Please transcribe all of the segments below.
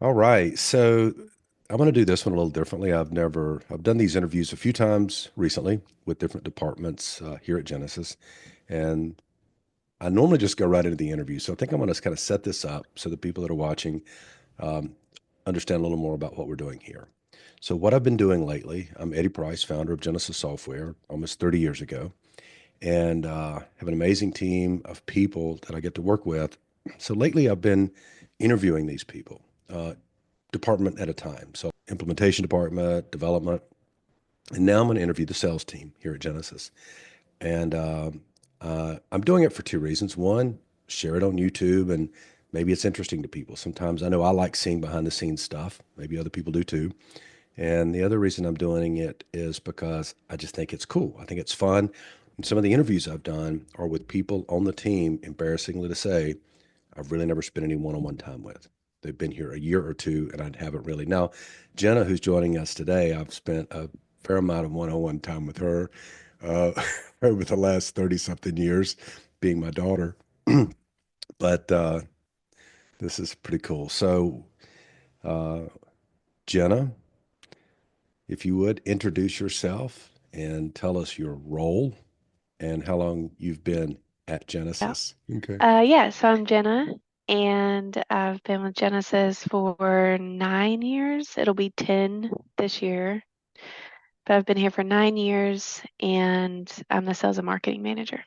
All right. So I'm going to do this one a little differently. I've done these interviews a few times recently with different departments here at Genesis, and I normally just go right into the interview. So I think I'm going to kind of set this up so the people that are watching um, understand a little more about what we're doing here. So what I've been doing lately, I'm Eddie Price, founder of Genesis Software, almost 30 years ago, and have an amazing team of people that I get to work with. So lately, I've been interviewing these people. Department at a time. So implementation department, development, and now I'm going to interview the sales team here at Genesis. And I'm doing it for two reasons. One, share it on YouTube, and maybe it's interesting to people. Sometimes I know I like seeing behind the scenes stuff. Maybe other people do too. And the other reason I'm doing it is because I just think it's cool. I think it's fun. And some of the interviews I've done are with people on the team, embarrassingly to say, I've really never spent any one-on-one time with. They've been here a year or two, and I haven't really. Now, Jenna, who's joining us today, I've spent a fair amount of one-on-one time with her uh, over the last 30 something years, being my daughter. But this is pretty cool. So, uh, Jenna, if you would introduce yourself and tell us your role and how long you've been at Yeah. Genesis. Okay. So I'm Jenna, and I've been with Genesis for 9 years. It'll be 10 this year, but I've been here for 9 years, and I'm the sales and marketing manager.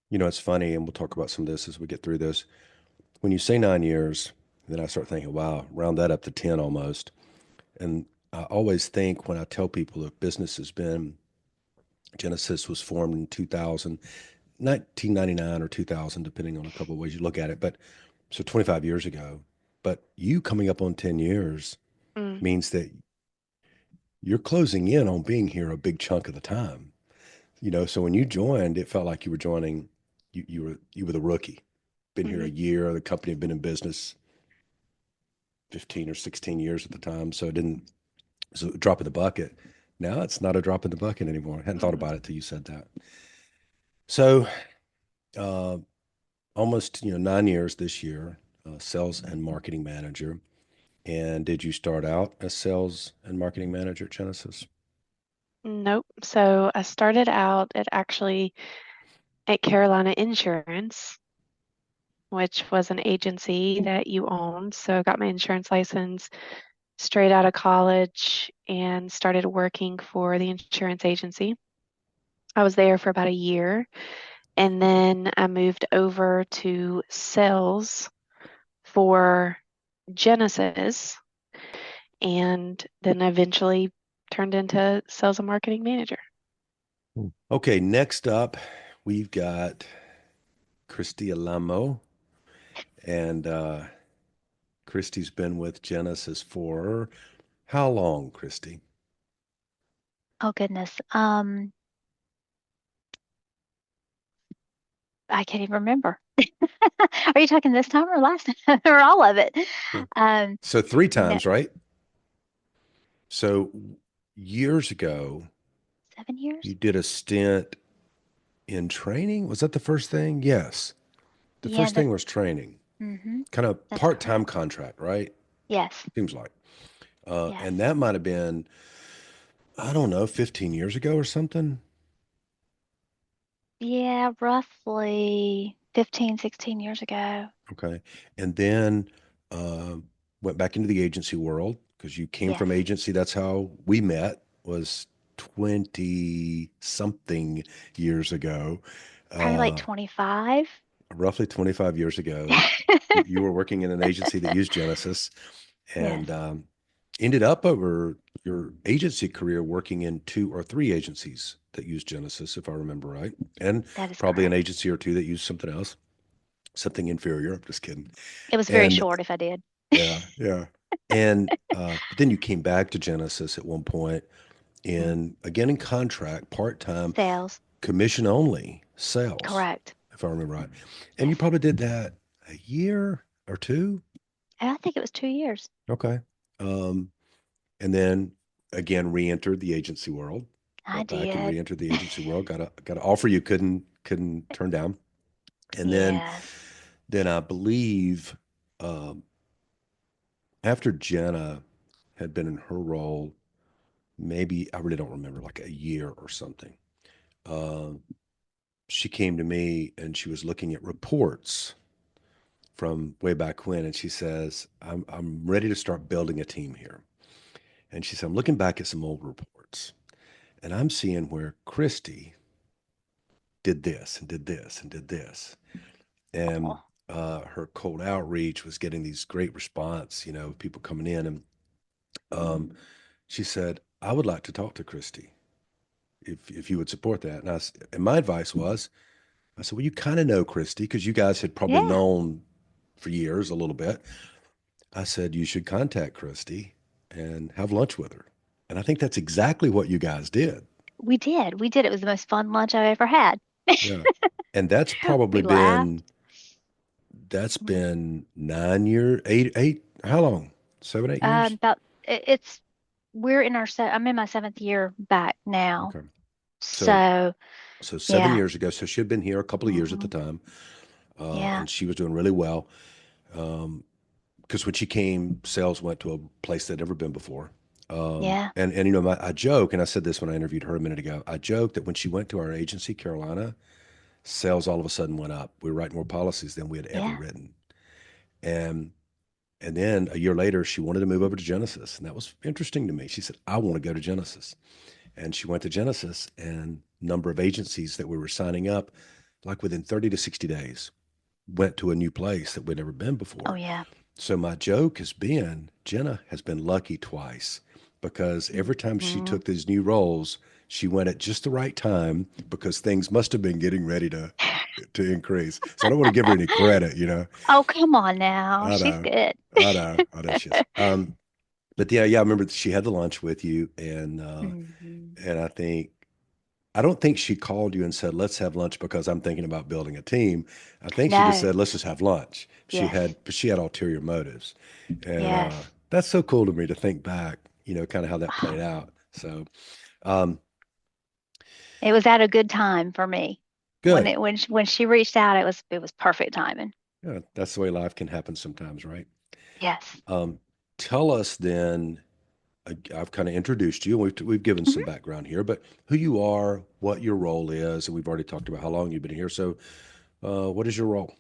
You know, it's funny, and we'll talk about some of this as we get through this. When you say 9 years, then I start thinking, wow, round that up to 10 almost. And I always think when I tell people that business has been, Genesis was formed in 2000, 1999 or 2000, depending on a couple of ways you look at it. But so 25 years ago. But you coming up on 10 years Mm, means that you're closing in on being here a big chunk of the time. So when you joined, it felt like you were joining, you were the rookie. Been here a hmm year, the company had been in business 15 or 16 years at the time. So it didn't, so a drop in the bucket. Now it's not a drop in the bucket anymore. I hadn't thought hmm about it till you said that. So uh, almost 9 years this year, sales and marketing manager. And did you start out as sales and marketing manager at Genesis? Nope. So I started out at Carolina Insurance, which was an agency that you owned. So I got my insurance license straight out of college and started working for the insurance agency. I was there for about a year, and then I moved over to sales for Genesis, and then eventually turned into sales and marketing manager. Okay, next up, we've got Christy Alamo. And Christy's been with Genesis for how long, Christy? Oh goodness. I can't even remember. Are you talking this time or last time or all of it? Yeah. Um, So three no, times, right? So years ago, 7 years? you did a stint in training. Was that the first thing? Yes. The Yeah, first thing was training, kind of that's part-time correct. contract, right? Yes, Seems like. yes. And that might have been, I don't know, 15 years ago or something. Yeah, roughly 15, 16 years ago. Okay. And then uh, went back into the agency world because you came Yes. from agency. That's how we met, was 20 something years ago. Probably like Uh, 25. Roughly 25 years ago, you were working in an agency that used Genesis Yes, and ended up over your agency career working in two or three agencies that used Genesis, if I remember right, and that is probably an correct. agency or two that used something else, something inferior. I'm just kidding. It was very And short if I did. yeah, yeah. And but then you came back to Genesis at one point Mm. in again in contract, part-time, Sales. commission only sales, Correct. if I remember right. And you Yes. probably did that a year or two. I think it was 2 years. Okay. Um, and then again re-entered the agency world. I Went back and did. re-entered the agency world. Got an offer you couldn't turn down. And Yes. then I believe um after Jenna had been in her role, maybe I really don't remember, like a year or something. Uh, she came to me and she was looking at reports from way back when, and she says, I'm ready to start building a team here." And she said, "I'm looking back at some old reports, and I'm seeing where Christy did this and did this and did this." And Oh, her cold outreach was getting these great response, people coming in. And she said, "I would like to talk to Christy if you would support that." And my advice was, I said, "Well, you kind of know Christy because you guys had probably yeah, known for years a little bit." I said, "You should contact Christy and have lunch with her." And I think that's exactly what you guys did. we did. We did. It was the most fun lunch I've ever had. Yeah. And that's We probably laughed. that's been 9 years, eight, how long? 7, 8 years? About it's we're in our I'm in my seventh year back now. Okay. So, So so seven yeah. years ago, so she had been here a couple of years at the Hmm. time, Yeah. and she was doing really well. Um, because when she came, sales went to a place they'd never been before. Yeah. And I joke, and I said this when I interviewed her a minute ago. I joked that when she went to our agency, Carolina, sales all of a sudden went up. We were writing more policies than we had ever Yeah. written. And and then a year later, she wanted to move over to Genesis, and that was interesting to me. She said, "I want to go to Genesis," and she went to Genesis, and number of agencies that we were signing up, like within 30 to 60 days, went to a new place that we'd never been Oh before. yeah. So my joke has been Jenna has been lucky twice because every time she Hmm. took these new roles, she went at just the right time because things must have been getting ready to increase. So I don't want to give her any credit. Oh, come on now. I She's know, good. I know she is. But yeah, I remember she had the lunch with you, Hmm. and I don't think she called you and said, "Let's have lunch because I'm thinking about building a team." I think she just No. said, "Let's just have lunch." Yes. But she had ulterior motives, and Yes. that's so cool to me to think back, kind of how that played out. So, um, It was at a good time for me. good. When she reached out, it was perfect timing. Yeah, that's the way life can happen sometimes, right? Yes. Um, Tell us then. I've kind of introduced you, and we've given some Hmm. background here, but who you are, what your role is, and we've already talked about how long you've been here. So, what is your role?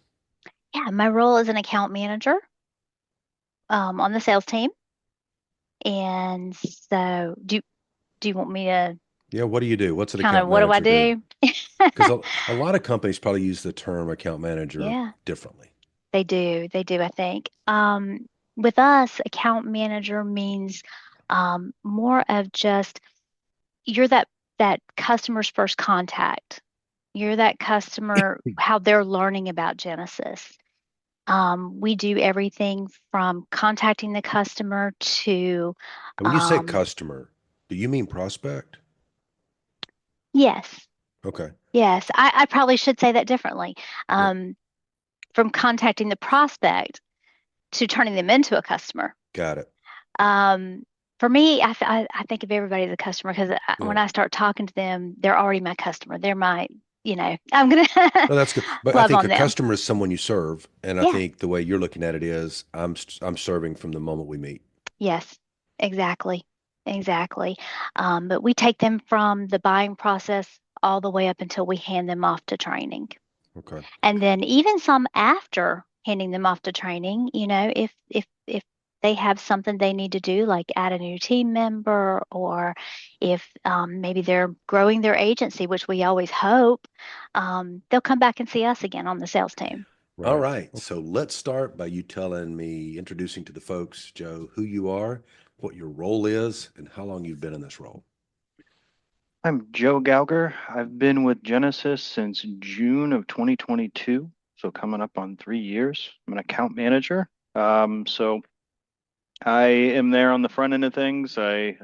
Yeah, my role is an account manager on the sales team. And so do you want me to Yeah, what do you do? What's an kind of account what do I manager do? do? Because a lot of companies probably use the term account manager Yeah, differently. they do. They do, I think. With us, account manager means more of just you're that customer's first contact. You're that customer, how they're learning about Genesis. We do everything from contacting the customer to And when you say um, customer, do you mean prospect? yes, Okay. yes. I probably should say that differently. Yeah, Um, from contacting the prospect to turning them into a customer. got it. Um, for me, I think of everybody as a customer because Yeah. when I start talking to them, they're already my customer. They're my, I'm gonna No, that's good. But I love think on a them. customer is someone you serve, and I Yeah, think the way you're looking at it is I'm serving from the moment we meet. yes, exactly, exactly. But we take them from the buying process all the way up until we hand them off to training. Okay. And then even some after handing them off to training, if they have something they need to do, like add a new team member, or if maybe they're growing their agency, which we always hope, they'll come back and see us again on the sales team. All Right. right. So let's start by you telling me, introducing to the folks, Joe, who you are, what your role is, and how long you've been in this role. I'm Joe Gauger. I've been with Genesis since June of 2022, so coming up on 3 years. I'm an account manager. So I am there on the front end of things. I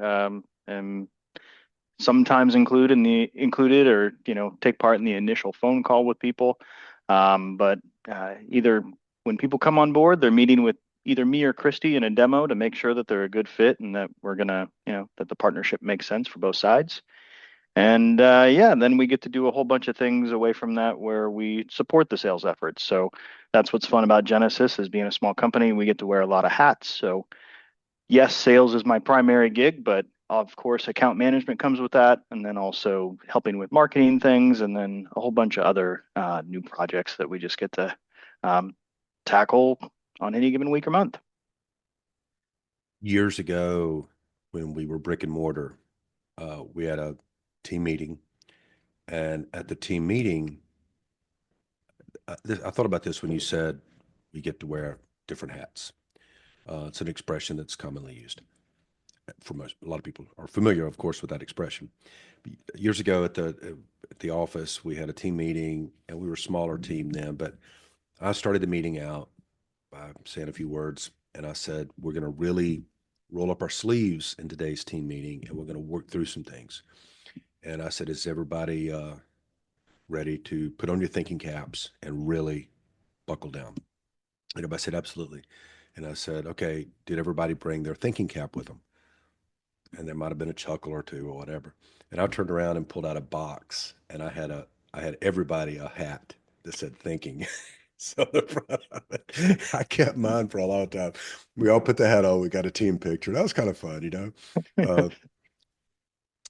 am sometimes included or take part in the initial phone call with people. But either when people come on board, they're meeting with either me or Christy in a demo to make sure that they're a good fit and that we're gonna, that the partnership makes sense for both sides. And yeah, then we get to do a whole bunch of things away from that where we support the sales efforts. So that's what's fun about Genesis is being a small company. We get to wear a lot of hats. So yes, sales is my primary gig, but of course, account management comes with that, and then also helping with marketing things, and then a whole bunch of other new projects that we just get to um, tackle on any given week or month. Years ago, when we were brick and mortar, we had a team meeting, and at the team meeting, I thought about this when you said we get to wear different hats. It's an expression that's commonly used for most. A lot of people are familiar, of course, with that expression. Years ago at the office, we had a team meeting, and we were a smaller team then. But I started the meeting out by saying a few words, and I said, "We're going to really roll up our sleeves in today's team meeting, and we're going to work through some things." And I said, "Is everybody ready to put on your thinking caps and really buckle down?" And everybody said, "Absolutely." And I said, "Okay, did everybody bring their thinking cap with them?" And there might have been a chuckle or two or whatever. And I turned around and pulled out a box, and I had everybody a hat that said thinking. So the front of it, I kept mine for a long time. We all put the hat on. We got a team picture. That was kind of fun, you know. Uh,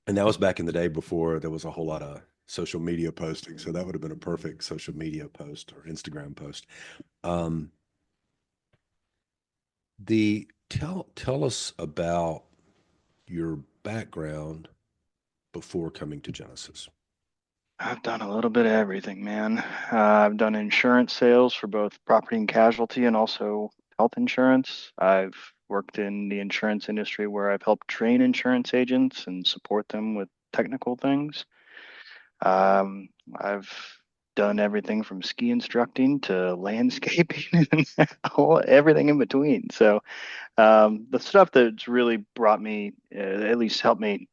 and that was back in the day before there was a whole lot of social media posting. So that would have been a perfect social media post or Instagram post. Um, the tell us about your background before coming to Genesis. I've done a little bit of everything, man. I've done insurance sales for both property and casualty and also health insurance. I've worked in the insurance industry where I've helped train insurance agents and support them with technical things. I've done everything from ski instructing to landscaping and everything in between. So the stuff that's really brought me, at least helped me,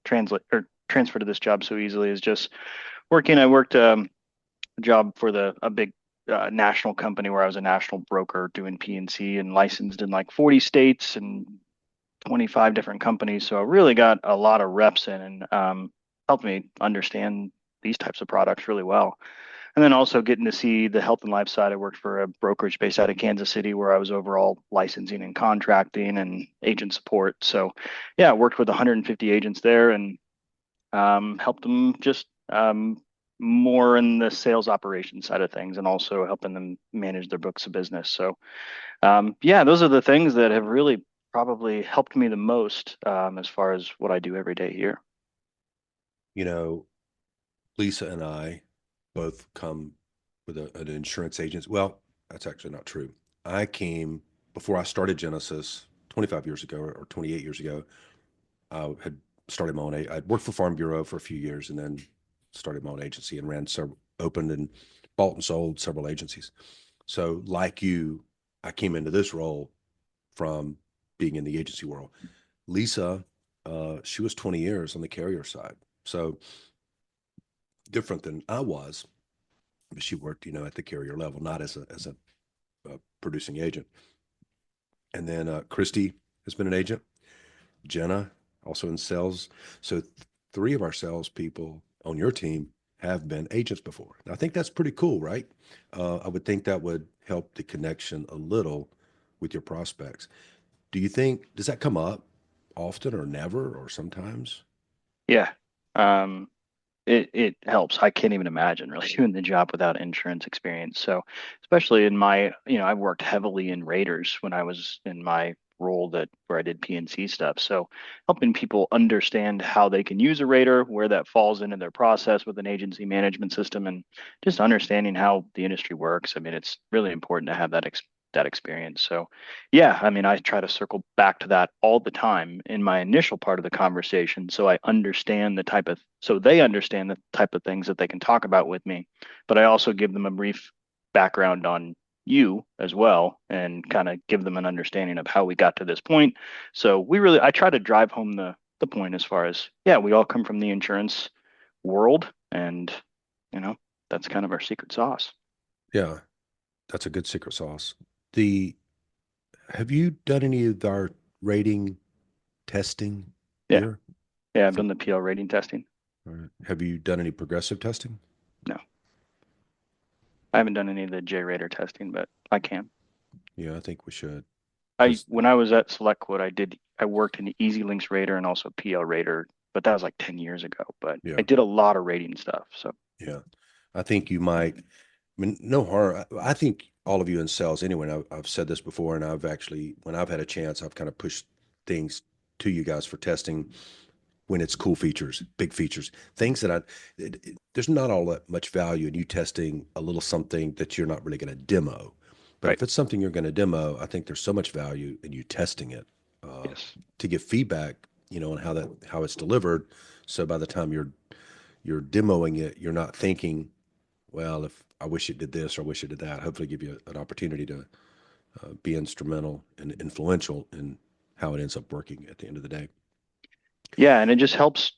translate or transfer to this job so easily is just working. I worked a job for a big national company where I was a national broker doing P&C and licensed in like 40 states and 25 different companies. So I really got a lot of reps in and helped me understand these types of products really well. And then also getting to see the health and life side. I worked for a brokerage based out of Kansas City where I was overall licensing and contracting and agent support. So yeah, I worked with 150 agents there and helped them just more in the sales operation side of things and also helping them manage their books of business. So yeah, those are the things that have really probably helped me the most as far as what I do every day here. You know, Lisa and I both come with an insurance agent. Well, that's actually not true. I came before I started Genesis 25 years ago or 28 years ago. I had started my own. I'd worked for Farm Bureau for a few years and then started my own agency and ran several, opened and bought and sold several agencies. So, like you, I came into this role from being in the agency world. Lisa, she was 20 years on the carrier side. So, different than I was, but she worked, at the carrier level, not as a producing agent. And then Christy has been an agent. Jenna also in sales. So three of our salespeople on your team have been agents before. I think that's pretty cool, right? I would think that would help the connection a little with your prospects. Does that come up often or never or sometimes? Yeah. Um, it helps. I can't even imagine really doing the job without insurance experience. So, especially in my, I worked heavily in raters when I was in my role that where I did PNC stuff. So, helping people understand how they can use a rater, where that falls into their process with an agency management system, and just understanding how the industry works. I mean, it's really important to have that experience. So, yeah, I mean, I try to circle back to that all the time in my initial part of the conversation so so they understand the type of things that they can talk about with me. But I also give them a brief background on you as well and kind of give them an understanding of how we got to this point. So I try to drive home the point as far as, yeah, we all come from the insurance world and, you know, that's kind of our secret sauce. Yeah, that's a good secret sauce. The Have you done any of our rating testing Yeah. here? Yeah. I've For, done the PL rating testing. all right. Have you done any progressive testing? No, I haven't done any of the J rater testing, but I can. Yeah, I think we should. Because When I was at SelectQuote, I worked in the EasyLinks Rater and also PL Rater, but that was like 10 years ago. But yeah, I did a lot of rating stuff. So yeah, I think you might. I mean, no harm. I think all of you in sales anyway. And I've said this before, and I've actually, when I've had a chance, I've kind of pushed things to you guys for testing when it's cool features, big features, things that there's not all that much value in you testing a little something that you're not really going to demo. But right. if it's something you're going to demo, I think there's so much value in you testing it Yes. to give feedback, on how it's delivered. So by the time you're demoing it, you're not thinking, well, if I wish it did this or I wish it did that. Hopefully, give you an opportunity to be instrumental and influential in how it ends up working at the end of the day. Yeah, and it just helps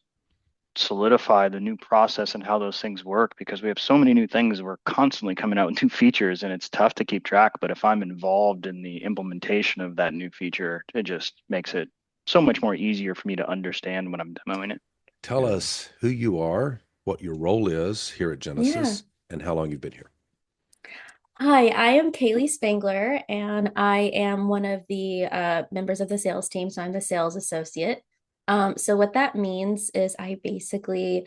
solidify the new process and how those things work because we have so many new things. We're constantly coming out with new features and it's tough to keep track. But if I'm involved in the implementation of that new feature, it just makes it so much more easier for me to understand when I'm demoing it. Tell us who you are, what your role is here at Yeah. Genesis, and how long you've been here. Hi, I am Kaylee Spangler, and I am one of the members of the sales team. So I'm the sales associate. So what that means is I basically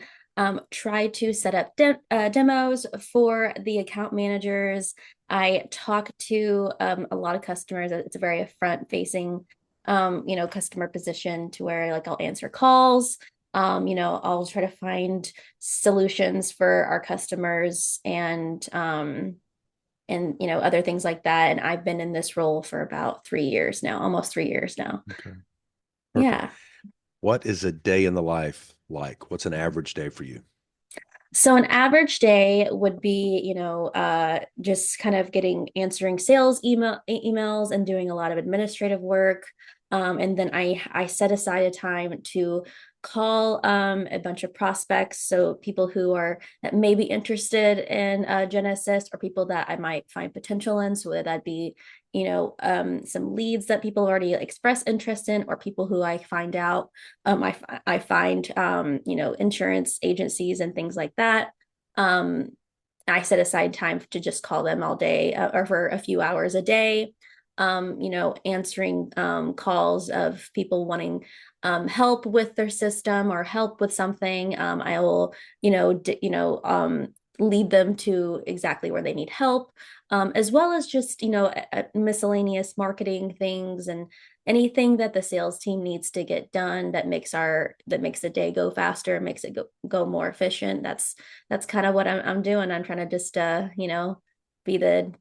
try to set up demos for the account managers. I talk to a lot of customers. It's a very front-facing, customer position to where like I'll answer calls. I'll try to find solutions for our customers and other things like that. And I've been in this role for about 3 years now, almost 3 years now. Okay. Perfect. Yeah. What is a day in the life like? What's an average day for you? So an average day would be, just kind of answering sales emails and doing a lot of administrative work. And then I set aside a time to call a bunch of prospects, so people who are that may be interested in Genesis or people that I might find potential in. So that'd be, some leads that people already express interest in, or people who I find out I find insurance agencies and things like that. Um, I set aside time to just call them all day or for a few hours a day. Answering calls of people wanting help with their system or help with something. I will, lead them to exactly where they need help, as well as just, miscellaneous marketing things and anything that the sales team needs to get done that makes the day go faster, makes it go more efficient. That's kind of what I'm doing. I'm trying to just be the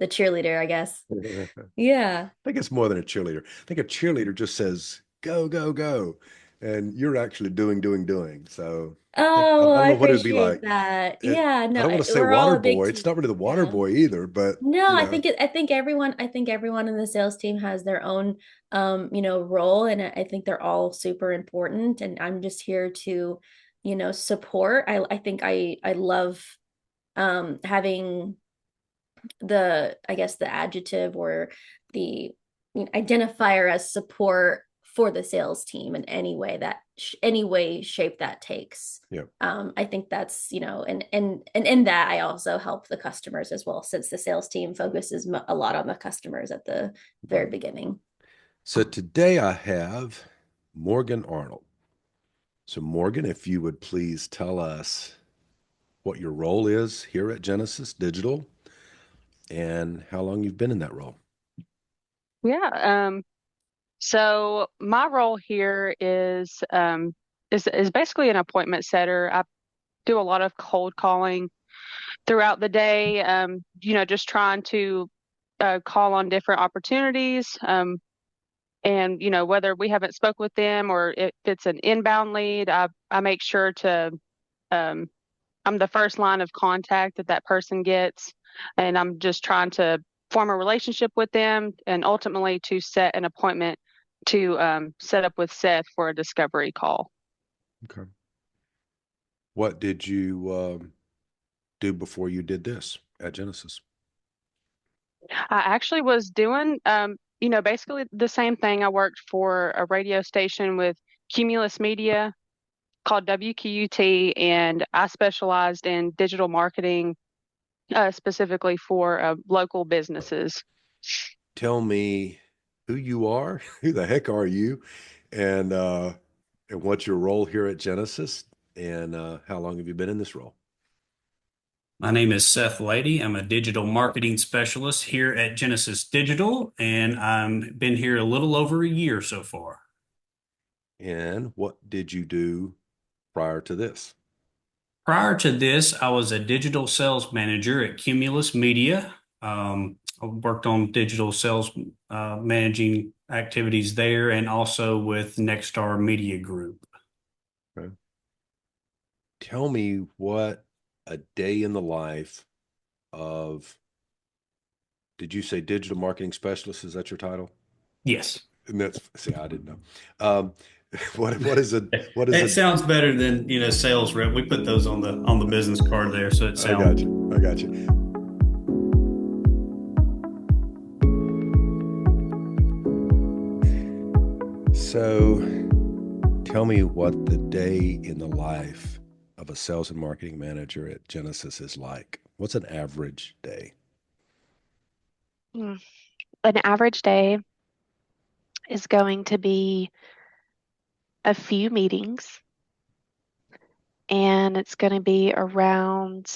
cheerleader, I guess. I Yeah. think it's more than a cheerleader. I think a cheerleader just says, go, go, go. And you're actually doing, doing, doing. So I Oh, well, don't I know what it would be appreciate like. that. Yeah, I no, don't want to say we're all water a big boy. It's team. not really the water Yeah. boy either, but No, I think everyone in the sales team has their own role, and I think they're all super important, and I'm just here to, support. I think I love having I guess the adjective or the identifier as support for the sales team in any way any way shape that takes. yeah. I think that's, and in that I also help the customers as well, since the sales team focuses a lot on the customers at the very Right. beginning. So today I have Morgan Arnold. So Morgan, if you would please tell us what your role is here at Genesis Digital and how long you've been in that role. Yeah. So my role here is basically an appointment setter. I do a lot of cold calling throughout the day. Just trying to call on different opportunities. And whether we haven't spoke with them or if it's an inbound lead, I make sure to um, I'm the first line of contact that person gets, and I'm just trying to form a relationship with them and ultimately to set an appointment to set up with Seth for a discovery call. Okay. What did you do before you did this at Genesis? I actually was doing, basically the same thing. I worked for a radio station with Cumulus Media called WQUT, and I specialized in digital marketing, specifically for local businesses. Tell me who you are, who the heck are you, and what's your role here at Genesis, and how long have you been in this role? My name is Seth Lady. I'm a digital marketing specialist here at Genesis Digital, and I've been here a little over a year so far. And what did you do prior to this? Prior to this, I was a digital sales manager at Cumulus Media. I worked on digital sales managing activities there and also with Nexstar Media Group. Okay. Tell me what a day in the life of, did you say digital marketing specialist? Is that your title? Yes. And that's, see, I didn't know. Um, what is a It sounds better than, sales rep. We put those on the business card there, so it I sounds. got you. So tell me what the day in the life of a sales and marketing manager at Genesis is like. What's an average day? Mm. An average day is going to be a few meetings, and it's going to be around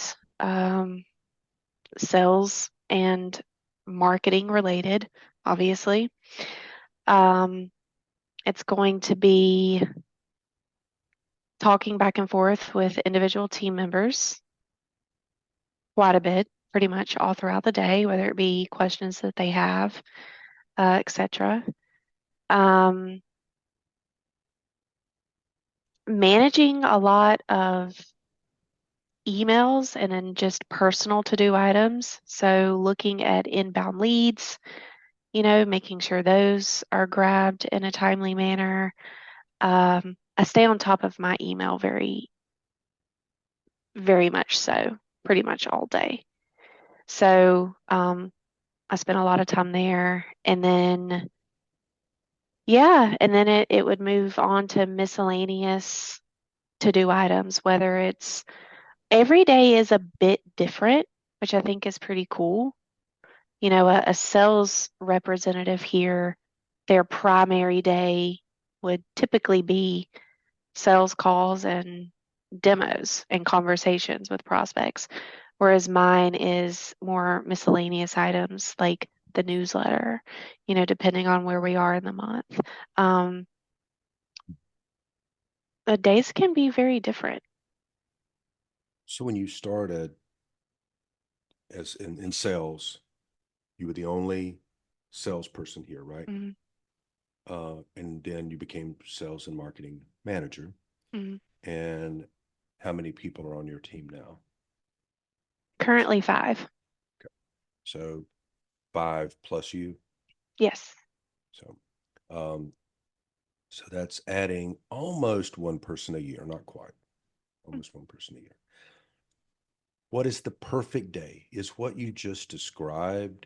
sales and marketing related, obviously. It's going to be talking back and forth with individual team members quite a bit, pretty much all throughout the day, whether it be questions that they have, etc. Um, Managing a lot of emails and then just personal to-do items. So looking at inbound leads, making sure those are grabbed in a timely manner. I stay on top of my email very, very much so, pretty much all day. So I spent a lot of time there. And then, yeah, and then it would move on to miscellaneous to-do items, whether it's every day is a bit different, which I think is pretty cool. A sales representative here, their primary day would typically be sales calls and demos and conversations with prospects, whereas mine is more miscellaneous items like the newsletter, depending on where we are in the month. Um, the days can be very different. So when you started as in sales, you were the only salesperson here, right? Mhm, And then you became sales and marketing manager. mhm. And how many people are on your team now? Currently 5. So 5 plus you. Yes. So, so that's adding almost one person a year, not quite, almost one person a year. What is the perfect day? Is what you just described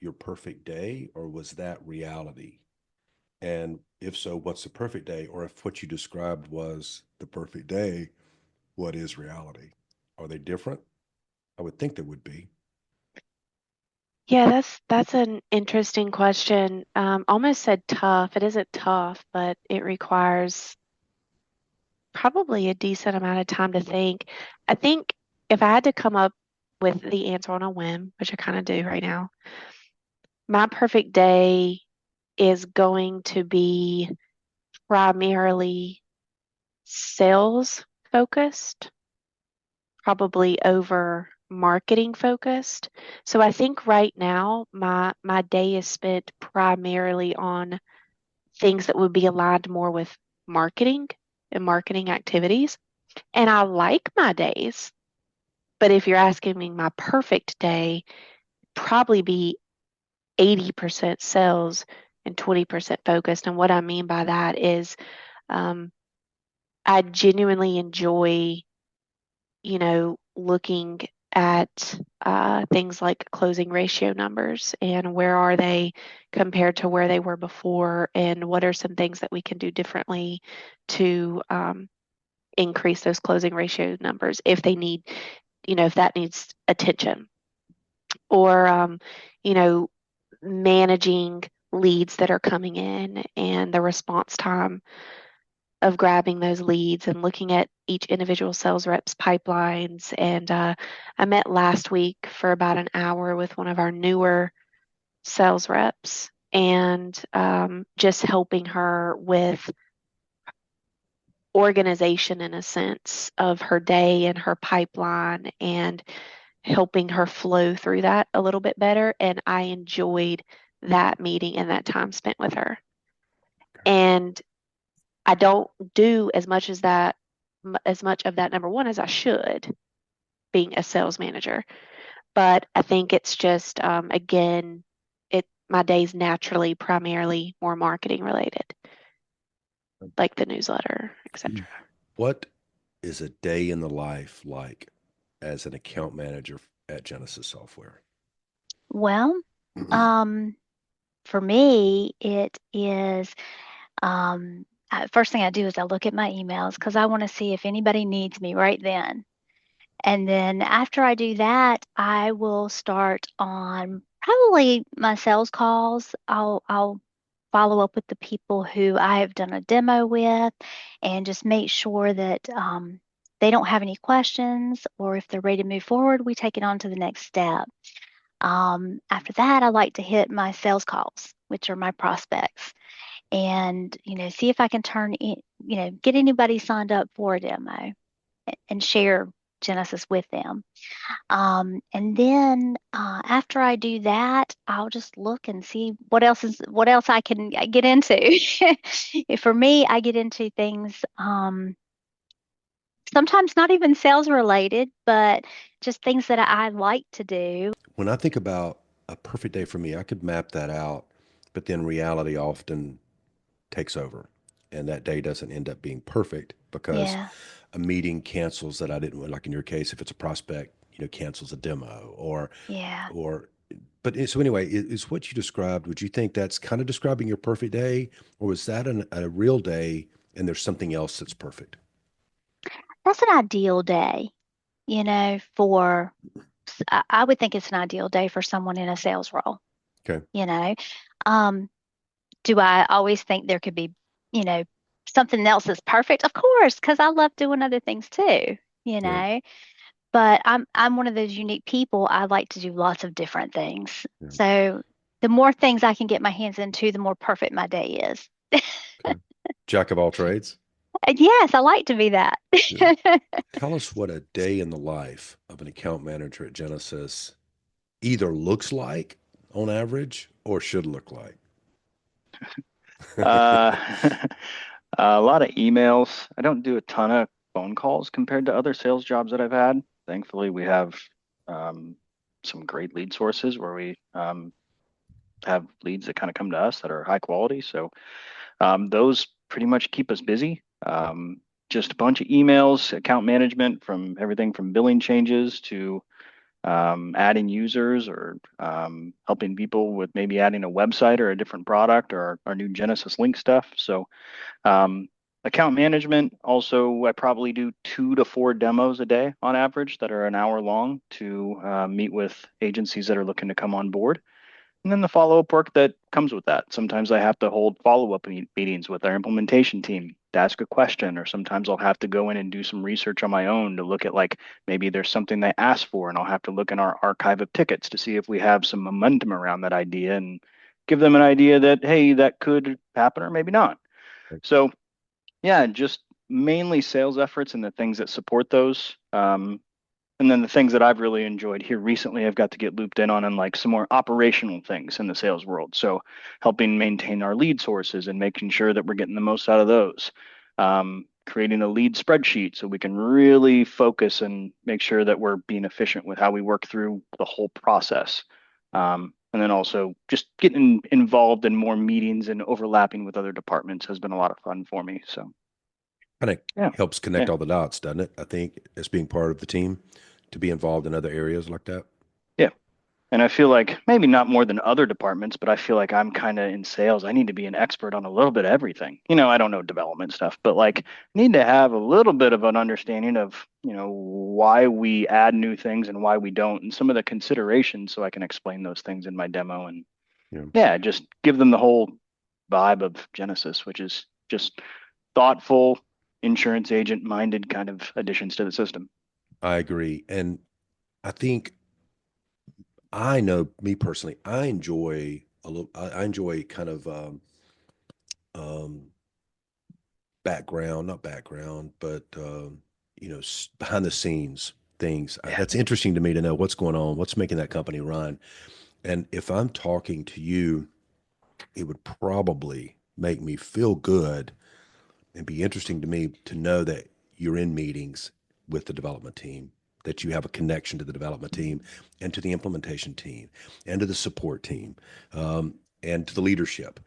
your perfect day, or was that reality? And if so, what's the perfect day? Or if what you described was the perfect day, what is reality? Are they different? I would think they would be. Yeah, that's an interesting question. Almost said tough. It isn't tough, but it requires probably a decent amount of time to think. I think if I had to come up with the answer on a whim, which I kind of do right now, my perfect day is going to be primarily sales focused, probably over marketing focused. So I think right now my day is spent primarily on things that would be aligned more with marketing and marketing activities. And I like my days, but if you're asking me my perfect day, probably be 80% sales and 20% focused. And what I mean by that is um, I genuinely enjoy, looking at things like closing ratio numbers and where are they compared to where they were before, and what are some things that we can do differently to increase those closing ratio numbers if they need, if that needs attention, or, you know, managing leads that are coming in and the response time of grabbing those leads and looking at each individual sales rep's pipelines. And I met last week for about an hour with one of our newer sales reps and just helping her with organization in a sense of her day and her pipeline and helping her flow through that a little bit better. And I enjoyed that meeting and that time spent with her. And I don't do as much as that, as much of that number one as I should, being a sales manager. But I think it's just, again, my day's naturally primarily more marketing related, like the newsletter, etc. What is a day in the life like as an account manager at Genesis Software? Well, for me, it is first thing I do is I look at my emails because I want to see if anybody needs me right then. And then after I do that, I will start on probably my sales calls. I'll follow up with the people who I have done a demo with and just make sure that they don't have any questions, or if they're ready to move forward, we take it on to the next step. After that, I like to hit my sales calls, which are my prospects, and see if I can get anybody signed up for a demo and share Genesis with them. And then after I do that, I'll just look and see what else I can get into. For me, I get into things sometimes not even sales related, but just things that I like to do. When I think about a perfect day for me, I could map that out, but then reality often takes over. And that day doesn't end up being perfect because Yeah, a meeting cancels that I didn't, like in your case, if it's a prospect, cancels a demo yeah. but so anyway, is what you described, would you think that's kind of describing your perfect day, or was that a real day and there's something else that's perfect? That's an ideal day, for I would think it's an ideal day for someone in a sales role, Okay. you know. Um, do I always think there could be, you know, something else that's perfect? Of course, because I love doing other things too, you Yeah. know. But I'm one of those unique people. I like to do lots of different things. Yeah. So the more things I can get my hands into, the more perfect my day is. Okay. Jack of all trades. Yes, I like to be that. Yeah. Tell us what a day in the life of an account manager at Genesis either looks like on average or should look like. Uh, a lot of emails. I don't do a ton of phone calls compared to other sales jobs that I've had. Thankfully, we have um, some great lead sources where we have leads that kind of come to us that are high quality. So those pretty much keep us busy. Just a bunch of emails, account management, from everything from billing changes to adding users, or helping people with maybe adding a website or a different product, or our new Genesis Link stuff. So account management, also, I probably do 2 to 4 demos a day on average that are an hour long to meet with agencies that are looking to come on board. And then the follow-up work that comes with that. Sometimes I have to hold follow-up meetings with our implementation team to ask a question, or sometimes I'll have to go in and do some research on my own to look at, like, maybe there's something they asked for, and I'll have to look in our archive of tickets to see if we have some momentum around that idea and give them an idea that, hey, that could happen or maybe not. So yeah, just mainly sales efforts and the things that support those. And then the things that I've really enjoyed here recently, I've got to get looped in on, and like some more operational things in the sales world. So helping maintain our lead sources and making sure that we're getting the most out of those. Creating a lead spreadsheet so we can really focus and make sure that we're being efficient with how we work through the whole process. And then also just getting involved in more meetings and overlapping with other departments has been a lot of fun for me. So Kind of yeah, helps connect yeah. all the dots, doesn't it? I think as being part of the team to be involved in other areas like that. Yeah. And I feel like maybe not more than other departments, but I feel like I'm kind of in sales. I need to be an expert on a little bit of everything. I don't know development stuff, but like need to have a little bit of an understanding of, why we add new things and why we don't, and some of the considerations, so I can explain those things in my demo and Yeah, just give them the whole vibe of Genesis, which is just thoughtful, insurance agent minded kind of additions to the system. I agree. And I think I know me personally, I enjoy kind of um, background, not background, but behind the scenes things. Yeah. That's interesting to me to know what's going on, what's making that company run. And if I'm talking to you, it would probably make me feel good and be interesting to me to know that you're in meetings with the development team, that you have a connection to the development team and to the implementation team and to the support team, and to the leadership.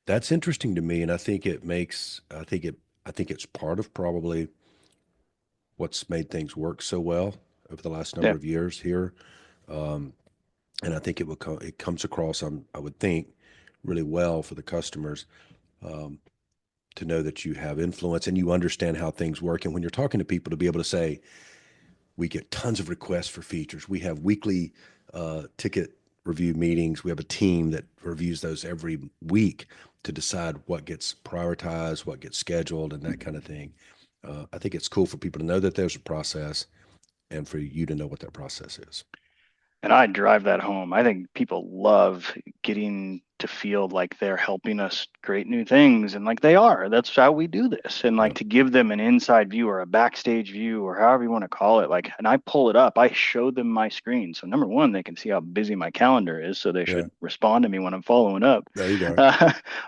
That's interesting to me, and I think I think it's part of probably what's made things work so well over the last number Yeah. of years here. Um, and I think it comes across, I would think, really well for the customers. Um, to know that you have influence and you understand how things work. And when you're talking to people, to be able to say, we get tons of requests for features. We have weekly ticket review meetings. We have a team that reviews those every week to decide what gets prioritized, what gets scheduled, and that kind of thing. I think it's cool for people to know that there's a process and for you to know what that process is. And I drive that home. I think people love getting to feel like they're helping us create new things. And like they are. That's how we do this. And like Yeah. to give them an inside view or a backstage view or however you want to call it. Like, and I pull it up, I show them my screen. So number one, they can see how busy my calendar is. So they Yeah. should respond to me when I'm following up. There you go.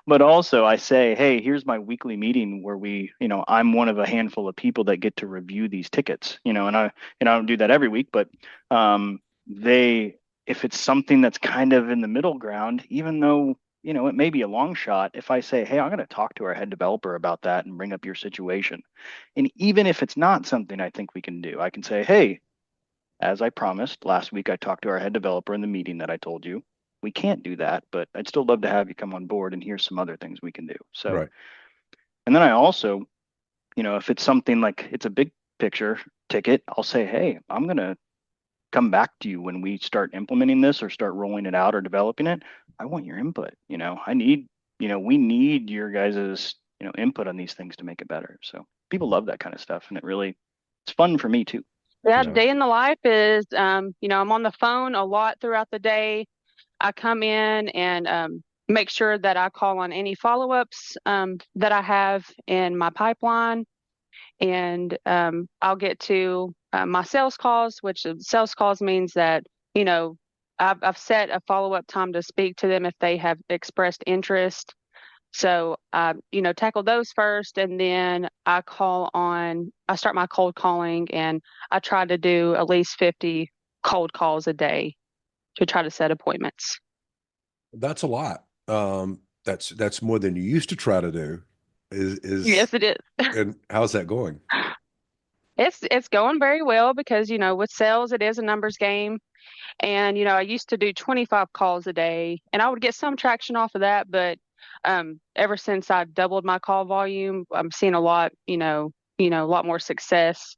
But also I say, hey, here's my weekly meeting where I'm one of a handful of people that get to review these tickets, and I don't do that every week, but they if it's something that's kind of in the middle ground, even though it may be a long shot, if I say, hey, I'm going to talk to our head developer about that and bring up your situation, and even if it's not something I think we can do, I can say, hey, as I promised last week, I talked to our head developer in the meeting that I told you we can't do that, but I'd still love to have you come on board, and here's some other things we can do. So Right. and then I also, if it's something like it's a big picture ticket, I'll say, hey, I'm going to come back to you when we start implementing this or start rolling it out or developing it. I want your input. We need your guys's, input on these things to make it better. So people love that kind of stuff. And it's fun for me too. Yeah, Yeah. day in the life is, I'm on the phone a lot throughout the day. I come in and make sure that I call on any follow-ups that I have in my pipeline. And I'll get to my sales calls, which sales calls means that, I've set a follow-up time to speak to them if they have expressed interest. So, tackle those first, and then I start my cold calling, and I try to do at least 50 cold calls a day to try to set appointments. That's a lot. That's more than you used to try to do. Is Yes, it is. And how's that going? It's going very well because, with sales, it is a numbers game. And, I used to do 25 calls a day and I would get some traction off of that. But ever since I doubled my call volume, I'm seeing a lot, a lot more success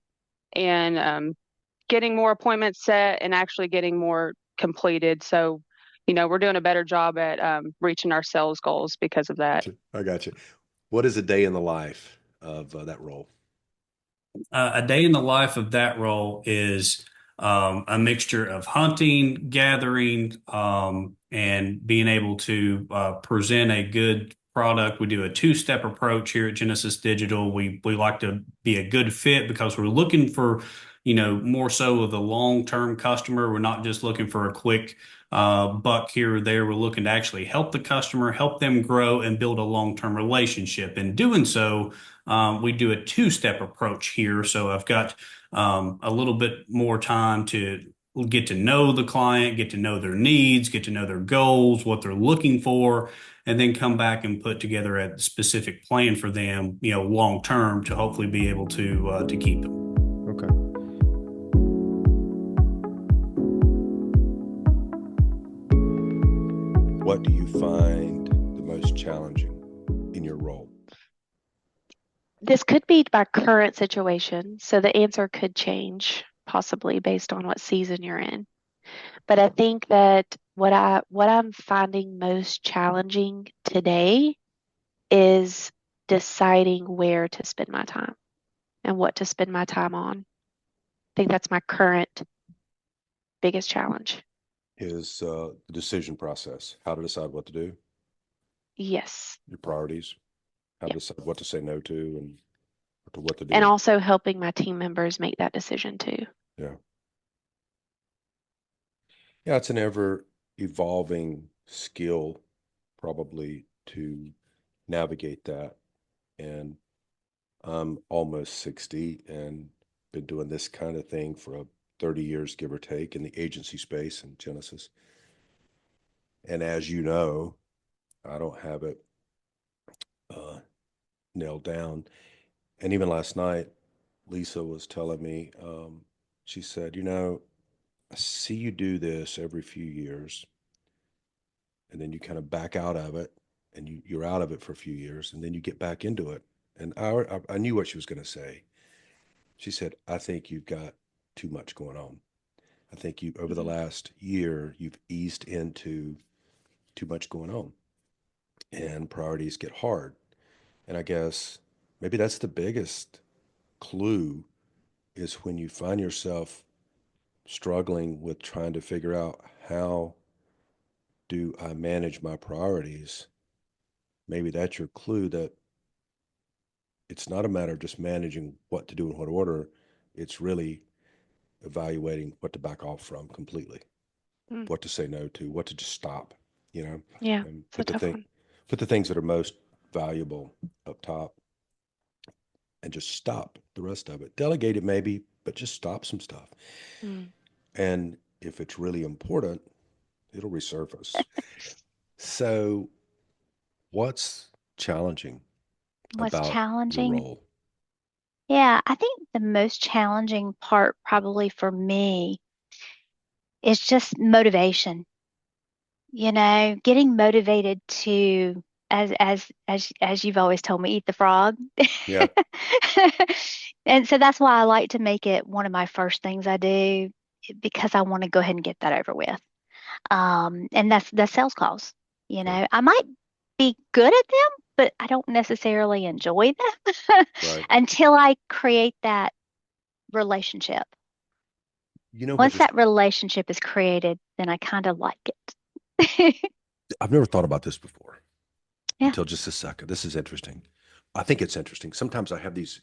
and getting more appointments set and actually getting more completed. So, we're doing a better job at reaching our sales goals because of that. I got you. What is a day in the life of that role? A day in the life of that role is a mixture of hunting, gathering, and being able to present a good product. We do a two-step approach here at Genesis Digital. We like to be a good fit because we're looking for, more so of the long-term customer. We're not just looking for a quick buck here or there. We're looking to actually help the customer, help them grow, and build a long-term relationship. In doing so, we do a two-step approach here. So I've got a little bit more time to get to know the client, get to know their needs, get to know their goals, what they're looking for, and then come back and put together a specific plan for them, long term to hopefully be able to keep them. Okay. What do you find the most challenging in your role? This could be my current situation, so the answer could change possibly based on what season you're in. But I think that what I'm finding most challenging today is deciding where to spend my time and what to spend my time on. I think that's my current biggest challenge. Is the decision process, how to decide what to do, Yes. your priorities, how to Yeah. decide what to say no to and to what to And do. also helping my team members make that decision too. Yeah. Yeah, it's an ever evolving skill probably to navigate that. And I'm almost 60 and been doing this kind of thing for 30 years, give or take, in the agency space in Genesis. And as you know, I don't have it uh, nailed down. And even last night, Lisa was telling me, she said, I see you do this every few years, and then you kind of back out of it, and you're out of it for a few years, and then you get back into it. And I knew what she was going to say. She said, I think you've got too much going on. I think you, over the Mhm. last year, you've eased into too much going on, and priorities get hard. And I guess maybe that's the biggest clue is when you find yourself struggling with trying to figure out how do I manage my priorities. Maybe that's your clue that it's not a matter of just managing what to do in what order. It's really evaluating what to back off from completely, Mm. what to say no to, what to just stop, Yeah, and it's a tough one. put the things that are most valuable up top and just stop the rest of it. Delegate it maybe, but just stop some stuff. Mm. And if it's really important, it'll resurface. So, what's challenging What's about your challenging? role? Yeah, I think the most challenging part probably for me is just motivation. Getting motivated to, as you've always told me, eat the frog. Yeah, And so that's why I like to make it one of my first things I do because I want to go ahead and get that over with. And that's sales calls. okay, I might be good at them, but I don't necessarily enjoy them right. until I create that relationship. You know what? Once Just that relationship is created, then I kind of like it. I've never thought about this before Yeah. until just a second. This is interesting. I think it's interesting. Sometimes I have these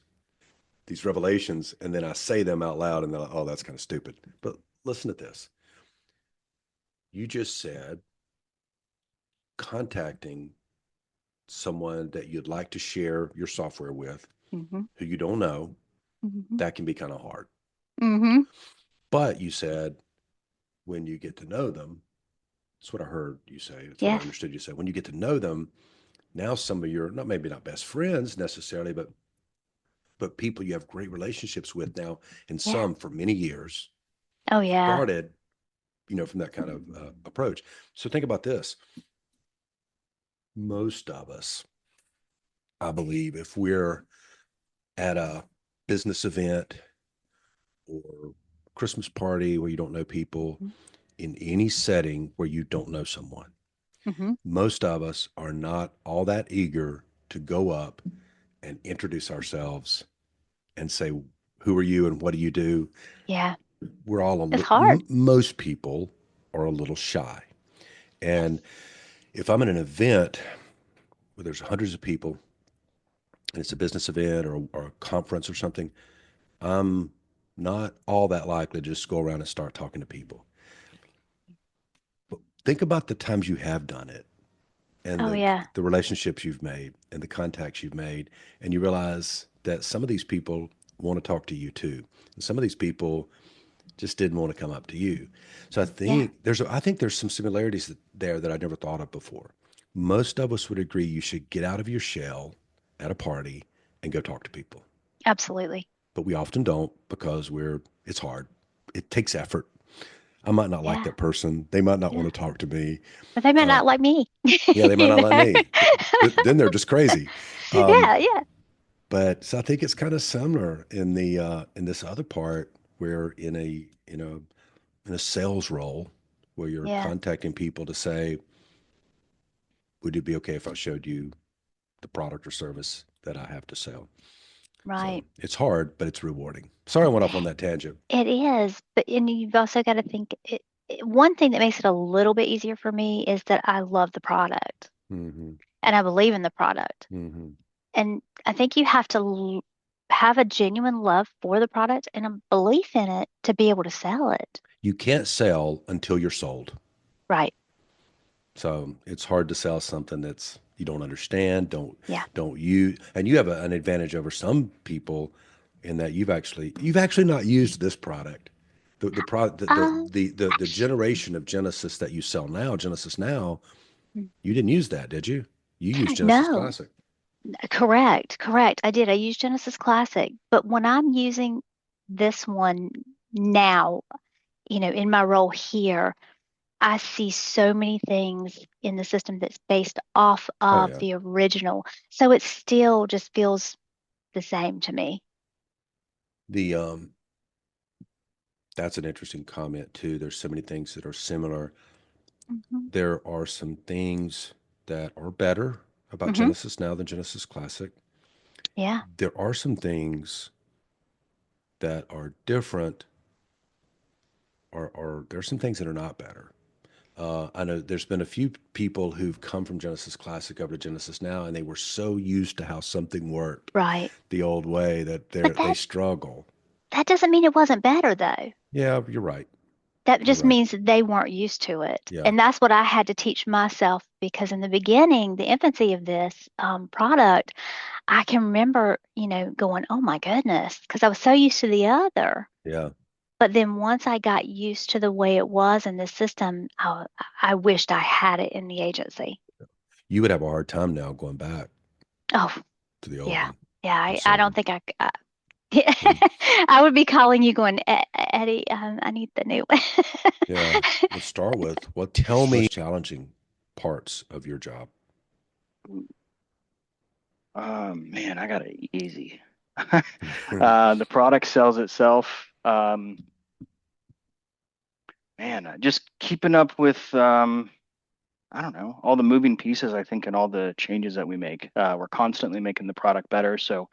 revelations, and then I say them out loud, and they're like, "Oh, that's kind of stupid." But listen to this. You just said contacting someone that you'd like to share your software with, Mm-hmm. who you don't know, Mm-hmm. that can be kind of hard. Mm-hmm. But you said when you get to know them, that's what I heard you say. That's what I Yes. understood you say. When you get to know them, now some of your not maybe not best friends necessarily, but people you have great relationships with now, and Yeah. some for many years Oh, yeah. started, from that kind of approach. So think about this. Most of us, I believe, if we're at a business event or Christmas party where you don't know people, in any setting where you don't know someone, Mm-hmm. most of us are not all that eager to go up and introduce ourselves and say, who are you and what do you do? Yeah. We're all It's hard. most people are a little shy. Yes. And if I'm in an event where there's hundreds of people and it's a business event or a conference or something, I'm not all that likely to just go around and start talking to people. But think about the times you have done it and Oh, yeah. the relationships you've made and the contacts you've made, and you realize that some of these people want to talk to you too. And some of these people just didn't want to come up to you. So Yeah. I think there's some similarities there that I never thought of before. Most of us would agree you should get out of your shell at a party and go talk to people. Absolutely. But we often don't because it's hard. It takes effort. I might not like Yeah. that person. They might not Yeah. want to talk to me. But they might Uh, not like me. yeah, they might You not know? like me. Then they're just crazy. Um, Yeah. Yeah. but so I think it's kind of similar in in this other part where in a sales role, where you're Yeah. contacting people to say, would it be okay if I showed you the product or service that I have to sell? Right. So it's hard, but it's rewarding. Sorry, I went off on that tangent. It is, but and you've also got to think one thing that makes it a little bit easier for me is that I love the product Mm-hmm. and I believe in the product. Mm-hmm. And I think you have to have a genuine love for the product and a belief in it to be able to sell it. You can't sell until you're sold. Right. So it's hard to sell something that's you don't understand, Yeah. don't you, and you have an advantage over some people in that you've actually not used this product. The product the Actually, generation of Genesis that you sell now, Genesis Now, you didn't use that, did you? You used Genesis no, Classic. correct, correct. I did. I used Genesis Classic, but when I'm using this one now, in my role here, I see so many things in the system that's based off Oh of yeah. the original. So it still just feels the same to me. The That's an interesting comment too. There's so many things that are similar. Hmm. There are some things that are better about Hmm. Genesis Now than Genesis Classic. Yeah. There are some things that are different, or there's some things that are not better. I know there's been a few people who've come from Genesis Classic over to Genesis Now, and they were so used to how something worked Right. the old way that But they struggle. that doesn't mean it wasn't better though. Yeah, you're right. That You're just right. means that they weren't used to it. Yeah. And that's what I had to teach myself because in the beginning, the infancy of this product, I can remember, going, oh my goodness, because I was so used to the other. Yeah. But then once I got used to the way it was in the system, I wished I had it in the agency. You would have a hard time now going back Oh, to the old yeah. one. Yeah, I'm I don't certain. think And I would be calling you going, Eddie, I need the new one." yeah, let's start with what tell me challenging parts of your job. Man, I got it easy. The product sells itself. Man, just keeping up with I don't know, all the moving pieces, I think, and all the changes that we make. We're constantly making the product better. So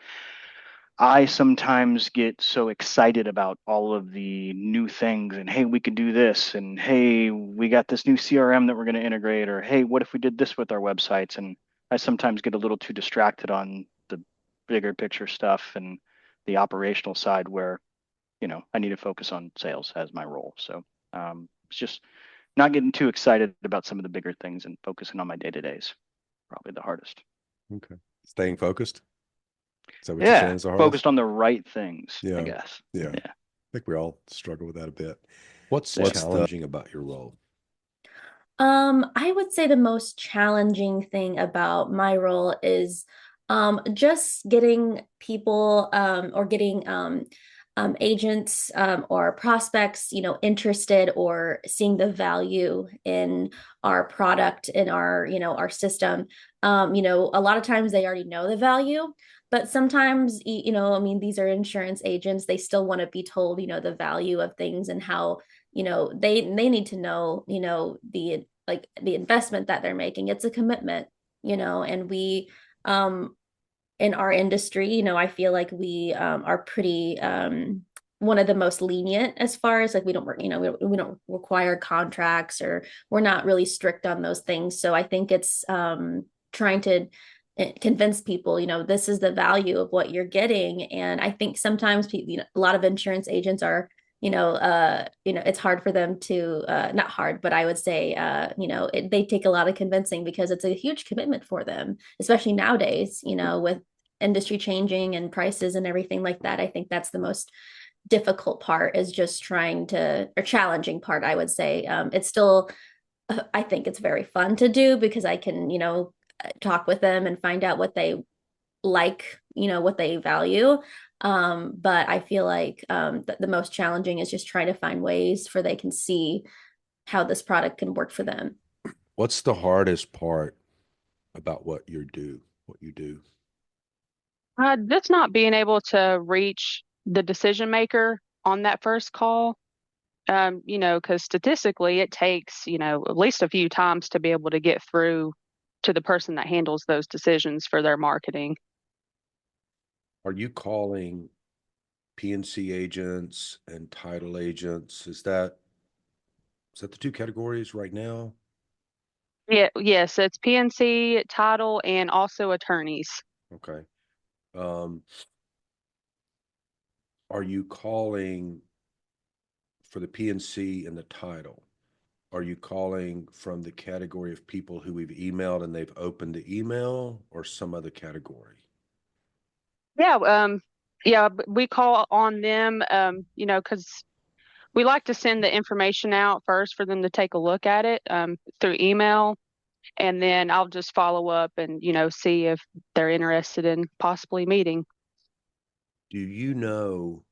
I sometimes get so excited about all of the new things and hey, we could do this, and hey, we got this new CRM that we're going to integrate, or hey, what if we did this with our websites? And I sometimes get a little too distracted on the bigger picture stuff and the operational side where, I need to focus on sales as my role. So it's just not getting too excited about some of the bigger things and focusing on my day-to-days, probably the hardest. Okay. Staying focused. Is that what you're saying Yeah, is the hardest? focused on the right things, I Yeah. guess. Yeah. Yeah. I think we all struggle with that a bit. What's Yeah. challenging about your role? I would say the most challenging thing about my role is just getting people or getting agents or prospects, interested or seeing the value in our product, in our system. A lot of times they already know the value, but sometimes, I mean, these are insurance agents. They still want to be told, the value of things and how they need to know the investment that they're making. It's a commitment, and we in our industry, I feel like we are pretty one of the most lenient as far as like we don't work, we don't require contracts or we're not really strict on those things. So I think it's trying to convince people, this is the value of what you're getting. And I think sometimes people, a lot of insurance agents are it's hard for them to not hard, but I would say they take a lot of convincing because it's a huge commitment for them, especially nowadays, with industry changing and prices and everything like that. I think that's the most difficult part is just trying to, or challenging part, I would say. It's still, I think it's very fun to do because I can, talk with them and find out what they like, what they value. But I feel like the most challenging is just trying to find ways for they can see how this product can work for them. What's the hardest part about what you do? Just not being able to reach the decision maker on that first call. Because statistically it takes, at least a few times to be able to get through to the person that handles those decisions for their marketing. Are you calling PNC agents and title agents? Is that the two categories right now? Yeah, yes, it's PNC, title, and also attorneys. Okay. Are you calling for the PNC and the title? Are you calling from the category of people who we've emailed and they've opened the email, or some other category? Yeah, we call on them, because we like to send the information out first for them to take a look at it through email, and then I'll just follow up and, see if they're interested in possibly meeting. Do you know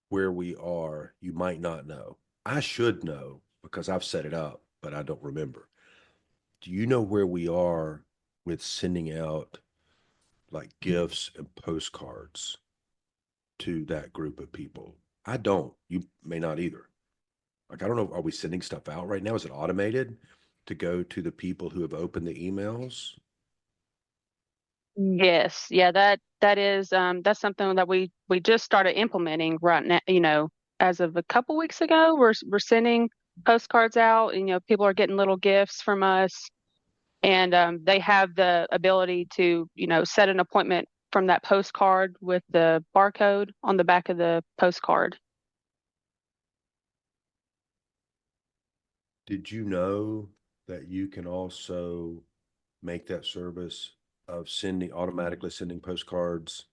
where we are? You might not know. I should know because I've set it up, but I don't remember. Do you know where we are with sending out like gifts and postcards to that group of people? I don't. You may not either. Like, I don't know. Are we sending stuff out right now? Is it automated to go to the people who have opened the emails? Yes, yeah, that is that's something that we just started implementing right now, as of a couple weeks ago. We're sending postcards out, and people are getting little gifts from us, and they have the ability to, set an appointment from that postcard with the barcode on the back of the postcard. Did you know that you can also make that service of automatically sending postcards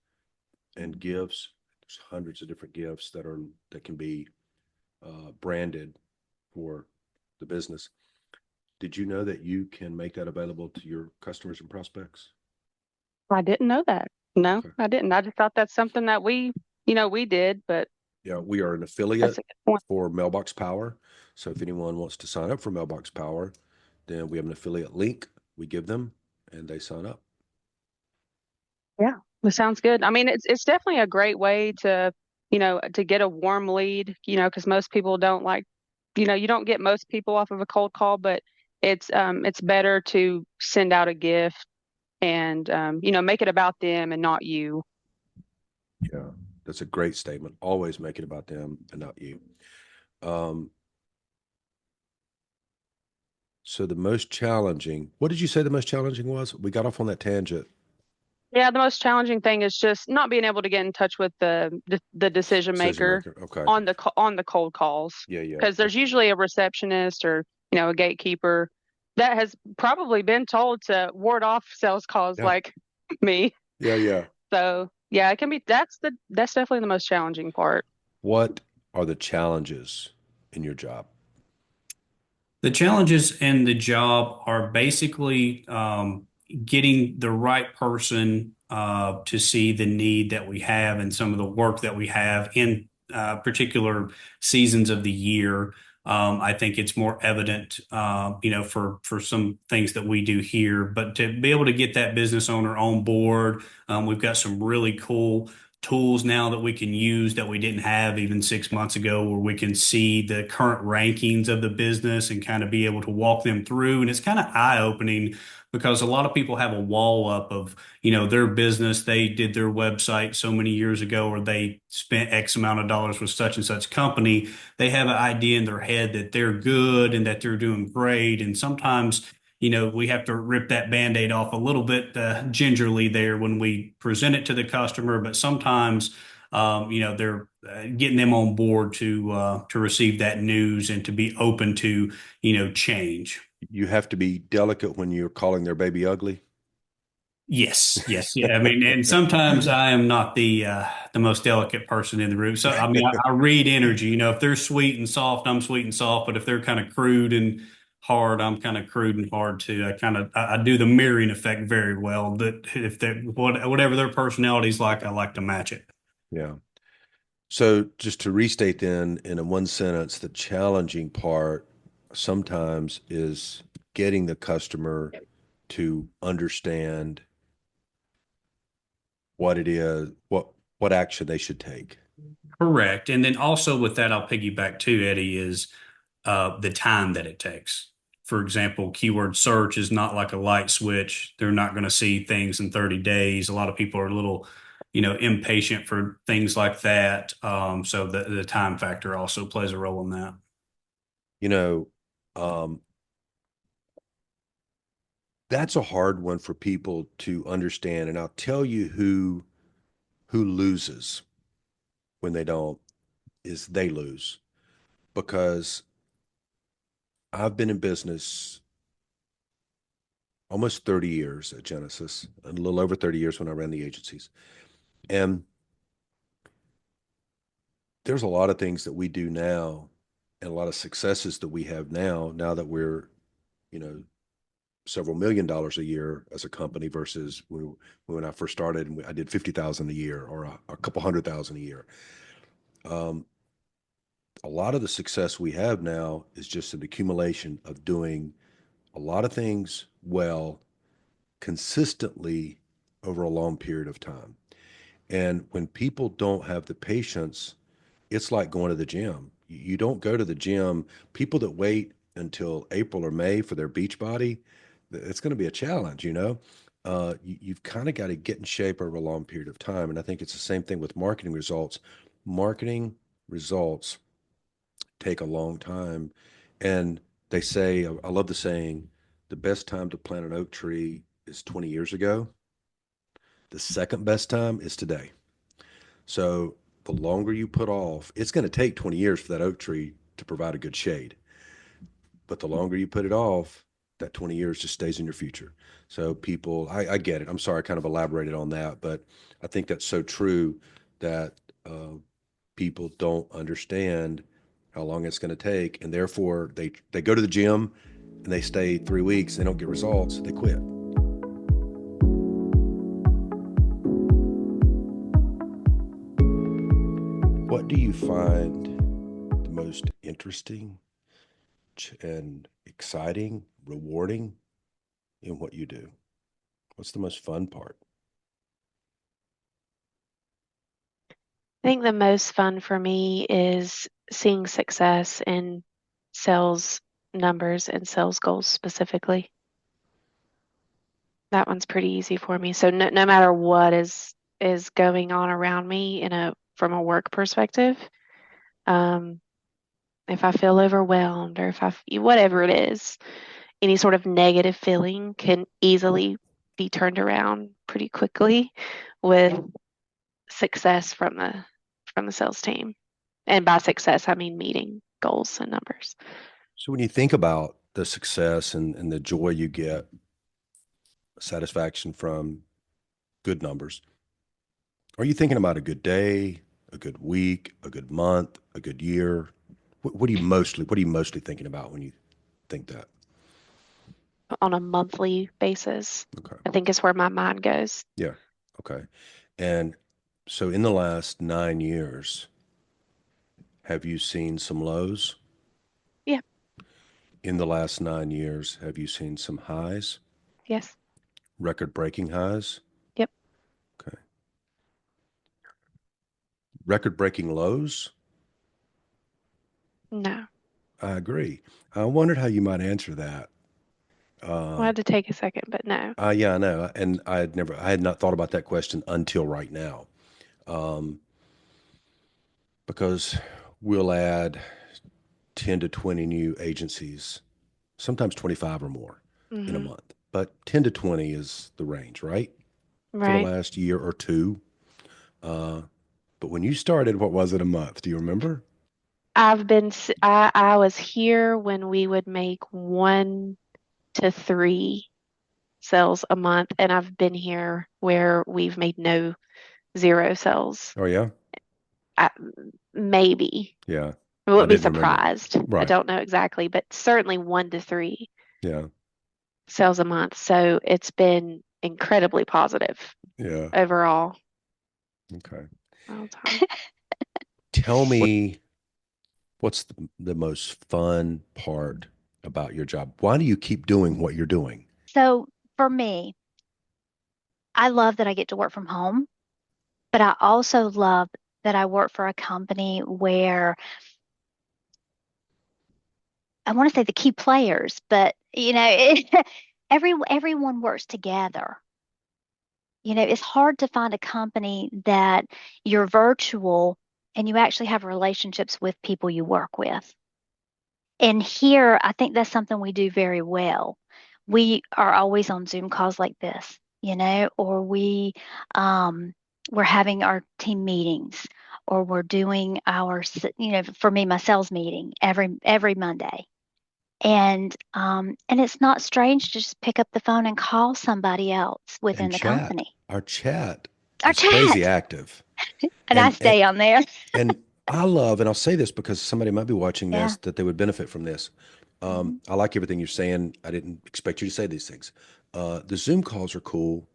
and gifts? There's hundreds of different gifts that can be branded for the business. Did you know that you can make that available to your customers and prospects? I didn't know that. No, Okay. I didn't. I just thought that's something that we did, but Yeah, we are an that's affiliate a good point. for Mailbox Power. So if anyone wants to sign up for Mailbox Power, then we have an affiliate link we give them and they sign up. Yeah, that sounds good. I mean, it's definitely a great way to, to get a warm lead, because most people don't like, you don't get most people off of a cold call, but it's better to send out a gift and make it about them and not you. Yeah, that's a great statement. Always make it about them and not you. Um, so the most challenging, what did you say the most challenging was? We got off on that tangent. Yeah, the most challenging thing is just not being able to get in touch with the decision Decision maker maker. Okay. on the cold calls, Yeah, yeah. because there's usually a receptionist or a gatekeeper that has probably been told to ward off sales calls Yeah. like me. Yeah, yeah. So yeah, it can be that's definitely the most challenging part. What are the challenges in your job? The challenges in the job are basically getting the right person to see the need that we have and some of the work that we have in particular seasons of the year. I think it's more evident, for some things that we do here. But to be able to get that business owner on board, we've got some really cool tools now that we can use that we didn't have even 6 months ago, where we can see the current rankings of the business and kind of be able to walk them through. And it's kind of eye-opening because a lot of people have a wall up of, their business. They did their website so many years ago, or they spent X amount of dollars with such and such company. They have an idea in their head that they're good and that they're doing great. And sometimes we have to rip that Band-Aid off a little bit gingerly there when we present it to the customer, but sometimes, they're getting them on board to receive that news and to be open to, change. You have to be delicate when you're calling their baby ugly. Yes, yes, yeah. I mean, and sometimes I am not the most delicate person in the room. So I mean, I read energy. If they're sweet and soft, I'm sweet and soft. But if they're kind of crude and hard, I'm kind of crude and hard too. I do the mirroring effect very well. That if they whatever their personality is like, I like to match it. Yeah. So just to restate then, in a one sentence, the challenging part sometimes is getting the customer to understand what it is, what action they should take. Correct. And then also with that, I'll piggyback too, Eddie, is the time that it takes. For example, keyword search is not like a light switch. They're not going to see things in 30 days. A lot of people are a little, impatient for things like that. So the time factor also plays a role in that. You know, that's a hard one for people to understand. And I'll tell you who loses when they don't is they lose because I've been in business almost 30 years at Genesis, a little over 30 years when I ran the agencies. And there's a lot of things that we do now and a lot of successes that we have now that we're, you know, several $1 million a year as a company versus when I first started and I did 50,000 a year or a couple 100,000 a year. A lot of the success we have now is just an accumulation of doing a lot of things well, consistently over a long period of time. And when people don't have the patience, it's like going to the gym. You don't go to the gym. People that wait until April or May for their beach body, it's going to be a challenge, you know? You've kind of got to get in shape over a long period of time. And I think it's the same thing with marketing results. Marketing results take a long time. And they say, I love the saying, the best time to plant an oak tree is 20 years ago. The second best time is today. So the longer you put off, it's going to take 20 years for that oak tree to provide a good shade. But the longer you put it off, that 20 years just stays in your future. So people, I get it. I'm sorry I kind of elaborated on that, but I think that's so true that people don't understand how long it's going to take. And therefore they go to the gym and they stay 3 weeks, they don't get results, they quit. What do you find the most interesting and exciting, rewarding in what you do? What's the most fun part? I think the most fun for me is seeing success in sales numbers and sales goals specifically. That one's pretty easy for me. So no matter what is going on around me from a work perspective, if I feel overwhelmed or whatever it is, any sort of negative feeling can easily be turned around pretty quickly with success from the sales team. And by success, I mean meeting goals and numbers. So when you think about the success and the joy you get, satisfaction from good numbers, are you thinking about a good day, a good week, a good month, a good year? What are you mostly thinking about when you think that? On a monthly basis, Okay. I think is where my mind goes. Yeah. Okay. And so in the last 9 years, have you seen some lows? Yeah. In the last 9 years, have you seen some highs? Yes. Record-breaking highs? Yep. Okay. Record-breaking lows? No. I agree. I wondered how you might answer that. I had to take a second, but no. Yeah, I know. And I had not thought about that question until right now. Because we'll add 10 to 20 new agencies, sometimes 25 or more in a Mm-hmm. month. But 10 to 20 is the range, right? For the Right. last year or two. But when you started, what was it a month? Do you remember? I was here when we would make 1 to 3 sales a month, and I've been here where we've made no 0 sales. Oh, yeah? Maybe. Yeah. I I wouldn't be didn't remember. surprised. I Right. don't know exactly, but certainly 1 to 3 Yeah. sales a month. So it's been incredibly positive Yeah. overall Okay. all the time. Tell me what's the most fun part about your job? Why do you keep doing what you're doing? So for me, I love that I get to work from home, but I also love that I work for a company where I want to say the key players, but everyone works together. It's hard to find a company that you're virtual and you actually have relationships with people you work with. And here, I think that's something we do very well. We are always on Zoom calls like this, or we're having our team meetings, or we're doing for me, my sales meeting every Monday. And it's not strange to just pick up the phone and call somebody else within And the chat. company. Our chat Our is crazy chat, active. and I And stay on there. and I love, and I'll say this because somebody might be watching Yeah. this that they would benefit from this. Mhm. I like everything you're saying. I didn't expect you to say these things. The Zoom calls are cool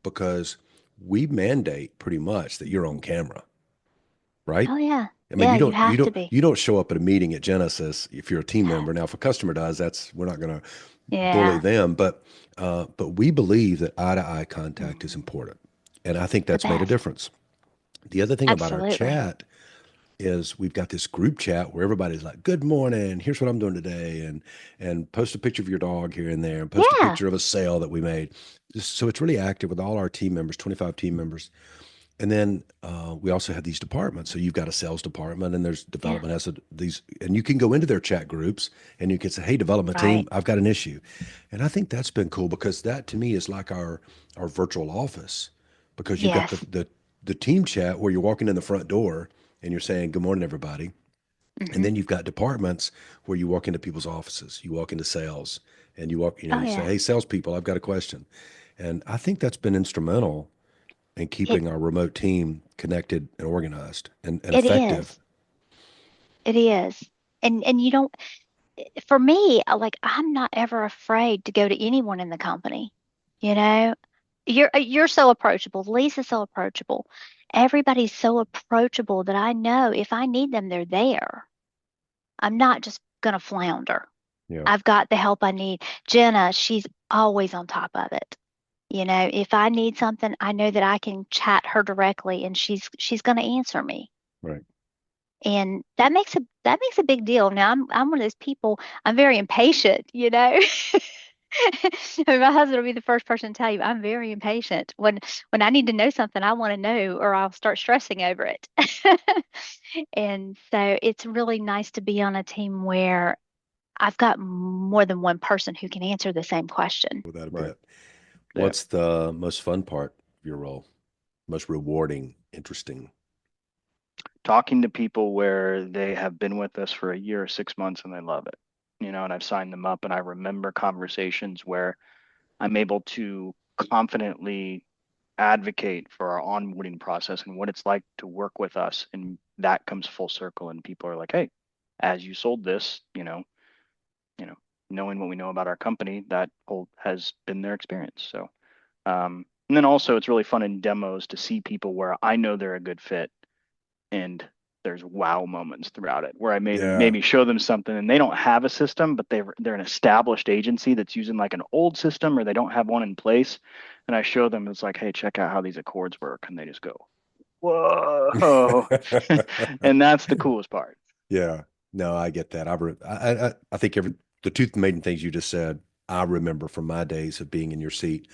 because we mandate pretty much that you're on camera, right? Oh yeah. I mean, Yeah, you you don't you have to don't be. you don't show up at a meeting at Genesis if you're a team No. member. Now, if a customer does, we're not going to bully Yeah, them, but we believe that eye to eye contact is Mhm. important, and I think The that's made a best. difference. The other thing about our Absolutely. chat is we've got this group chat where everybody's like, "Good morning. Here's what I'm doing today," and post a picture of your dog here and there, and post a Yeah. picture of a sale that we made. So it's really active with all our team members, 25 team members. And then we also have these departments. So you've got a sales department, and there's Yeah. development has these, and you can go into their chat groups and you can say, "Hey, development Right. team, I've got an issue," and I think that's been cool because that to me is like our virtual office because you've got Yes. the team chat where you're walking in the front door and you're saying, "Good morning, everybody," and Hmm. then you've got departments where you walk into people's offices, you walk into sales, and Oh you say, yeah. "Hey, salespeople, I've got a question," and I think that's been instrumental and It keeping our remote team connected and organized and it effective. is. It is. And you don't for me, like I'm not ever afraid to go to anyone in the company. You know, you're so approachable. Lisa's so approachable. Everybody's so approachable that I know if I need them, they're there. I'm not just gonna flounder. Yeah. I've got the help I need. Jenna, she's always on top of it. If I need something, I know that I can chat her directly and she's going to answer me. Right. And that makes a big deal. Now I'm one of those people, I'm very impatient. And my husband will be the first person to tell you I'm very impatient. When I need to know something, I want to know or I'll start stressing over it. And so it's really nice to be on a team where I've got more than one person who can answer the same question. Without a Right. bit. Yeah. What's the most fun part of your role? Most rewarding, interesting? Talking to people where they have been with us for a year or 6 months and they love it, and I've signed them up and I remember conversations where I'm able to confidently advocate for our onboarding process and what it's like to work with us. And that comes full circle and people are like, hey, as you sold this, you know, knowing what we know about our company, that whole has been their experience. So, and then also it's really fun in demos to see people where I know they're a good fit and there's wow moments throughout it where I Yeah. maybe show them something and they don't have a system, but they're an established agency that's using like an old system or they don't have one in place. And I show them it's like, hey, check out how these accords work. And they just go, whoa. And that's the coolest part. Yeah. No, I get that. I think the two main things you just said, I remember from my days of being in your seat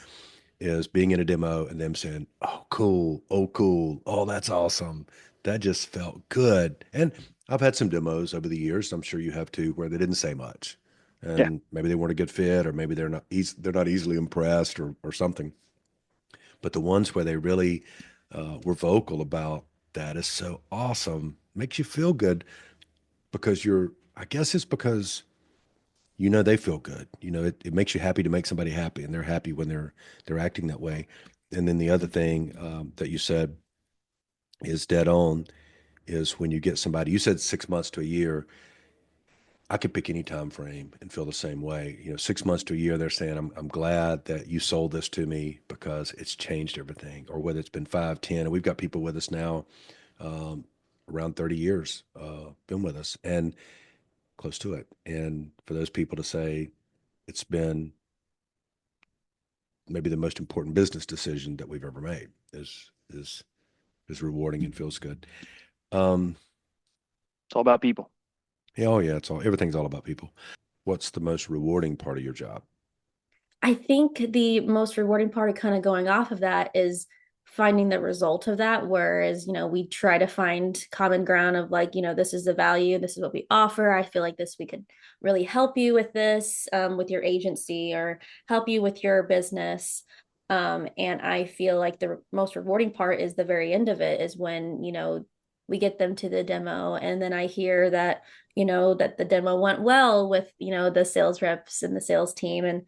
is being in a demo and them saying, "Oh, cool. Oh, cool. Oh, that's awesome." That just felt good. And I've had some demos over the years, I'm sure you have too, where they didn't say much. Yeah. And maybe they weren't a good fit, or maybe they're not easily impressed or something. But the ones where they really were vocal about that is so awesome. Makes you feel good because I guess it's because they feel good. It makes you happy to make somebody happy, and they're happy when they're acting that way. And then the other thing that you said is dead on is when you get somebody. You said 6 months to a year. I could pick any time frame and feel the same way. 6 months to a year, they're saying, I'm glad that you sold this to me because it's changed everything. Or whether it's been 5, 10, and we've got people with us now um, around 30 years, been with us and close to it. And for those people to say it's been maybe the most important business decision that we've ever made is is rewarding and feels good. Um, It's all about people. yeah, oh yeah, everything's all about people. What's the most rewarding part of your job? I think the most rewarding part of kind of going off of that is finding the result of that. Whereas, we try to find common ground of like, this is the value, this is what we offer. I feel like we could really help you with this, with your agency or help you with your business. And I feel like the most rewarding part is the very end of it is when, we get them to the demo and then I hear that, that the demo went well with, the sales reps and the sales team. And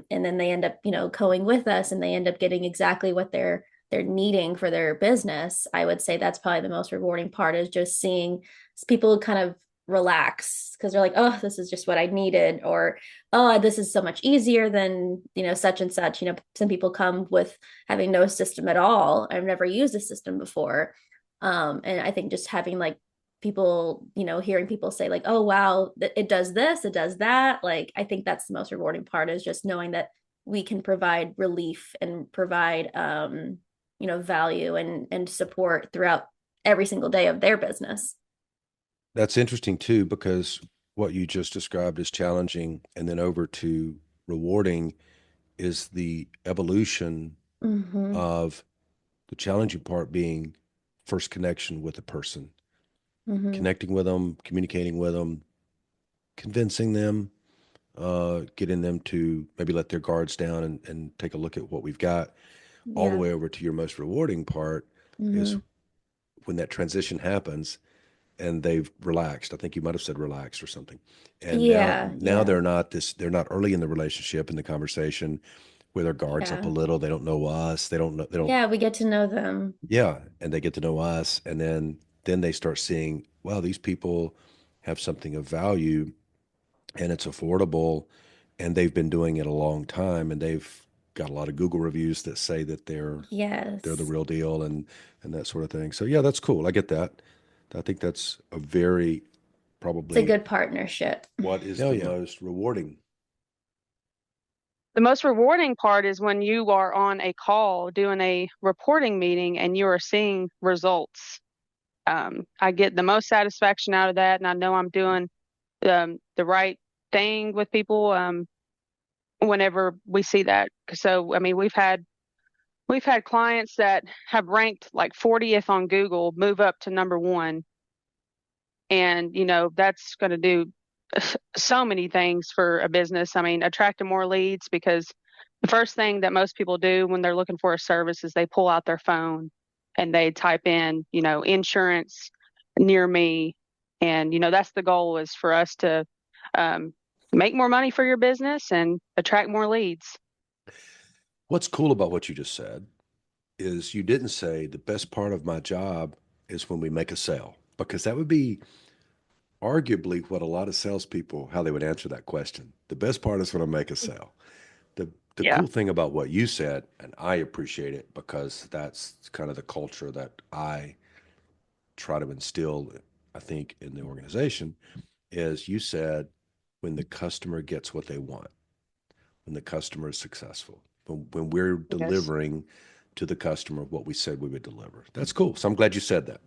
then they end up, going with us and they end up getting exactly what they're needing for their business. I would say that's probably the most rewarding part is just seeing people kind of relax because they're like, oh, this is just what I needed, or oh, this is so much easier than, such and such. Some people come with having no system at all. I've never used a system before. And I think just having like people, hearing people say like, oh, wow, it does this, it does that. Like, I think that's the most rewarding part is just knowing that we can provide relief and provide, value and support throughout every single day of their business. That's interesting too, because what you just described is challenging, and then over to rewarding is the evolution Mm-hmm. of the challenging part being first connection with a person, Mm-hmm. connecting with them, communicating with them, convincing them, getting them to maybe let their guards down and take a look at what we've got, all the Yeah. way over to your most rewarding part is Mm-hmm. when that transition happens and they've relaxed. I think you might have said relaxed or something. And now Yeah. now Yeah. they're not early in the relationship, in the conversation, with their guards up a Yeah. little. They don't know us. They don't Yeah. We get to know them. yeah, and they get to know us, and then they start seeing, wow, these people have something of value and it's affordable and they've been doing it a long time and they've got a lot of Google reviews that say that they're the Yes. real deal and that sort of thing. So yeah, that's cool. I get that. I think that's a very It's a probably good partnership. what is the most rewarding. The most rewarding part is when you are on a call doing a reporting meeting and you are seeing results. I get the most satisfaction out of that, and I know I'm doing the right thing with people whenever we see that. So, I mean, we've had clients that have ranked like 40th on Google move up to number one, and that's going to do so many things for a business. I mean, attracting more leads, because the first thing that most people do when they're looking for a service is they pull out their phone and they type in, insurance near me. And, that's the goal, is for us to um, make more money for your business and attract more leads. What's cool about what you just said is you didn't say the best part of my job is when we make a sale, because that would be arguably what a lot of salespeople, how they would answer that question. The best part is when I make a sale. The Yeah. cool thing about what you said, and I appreciate it because that's kind of the culture that I try to instill, I think, in the organization, is you said when the customer gets what they want, when the customer is successful, when we're Yes. delivering to the customer what we said we would deliver. That's cool. So I'm glad you said that.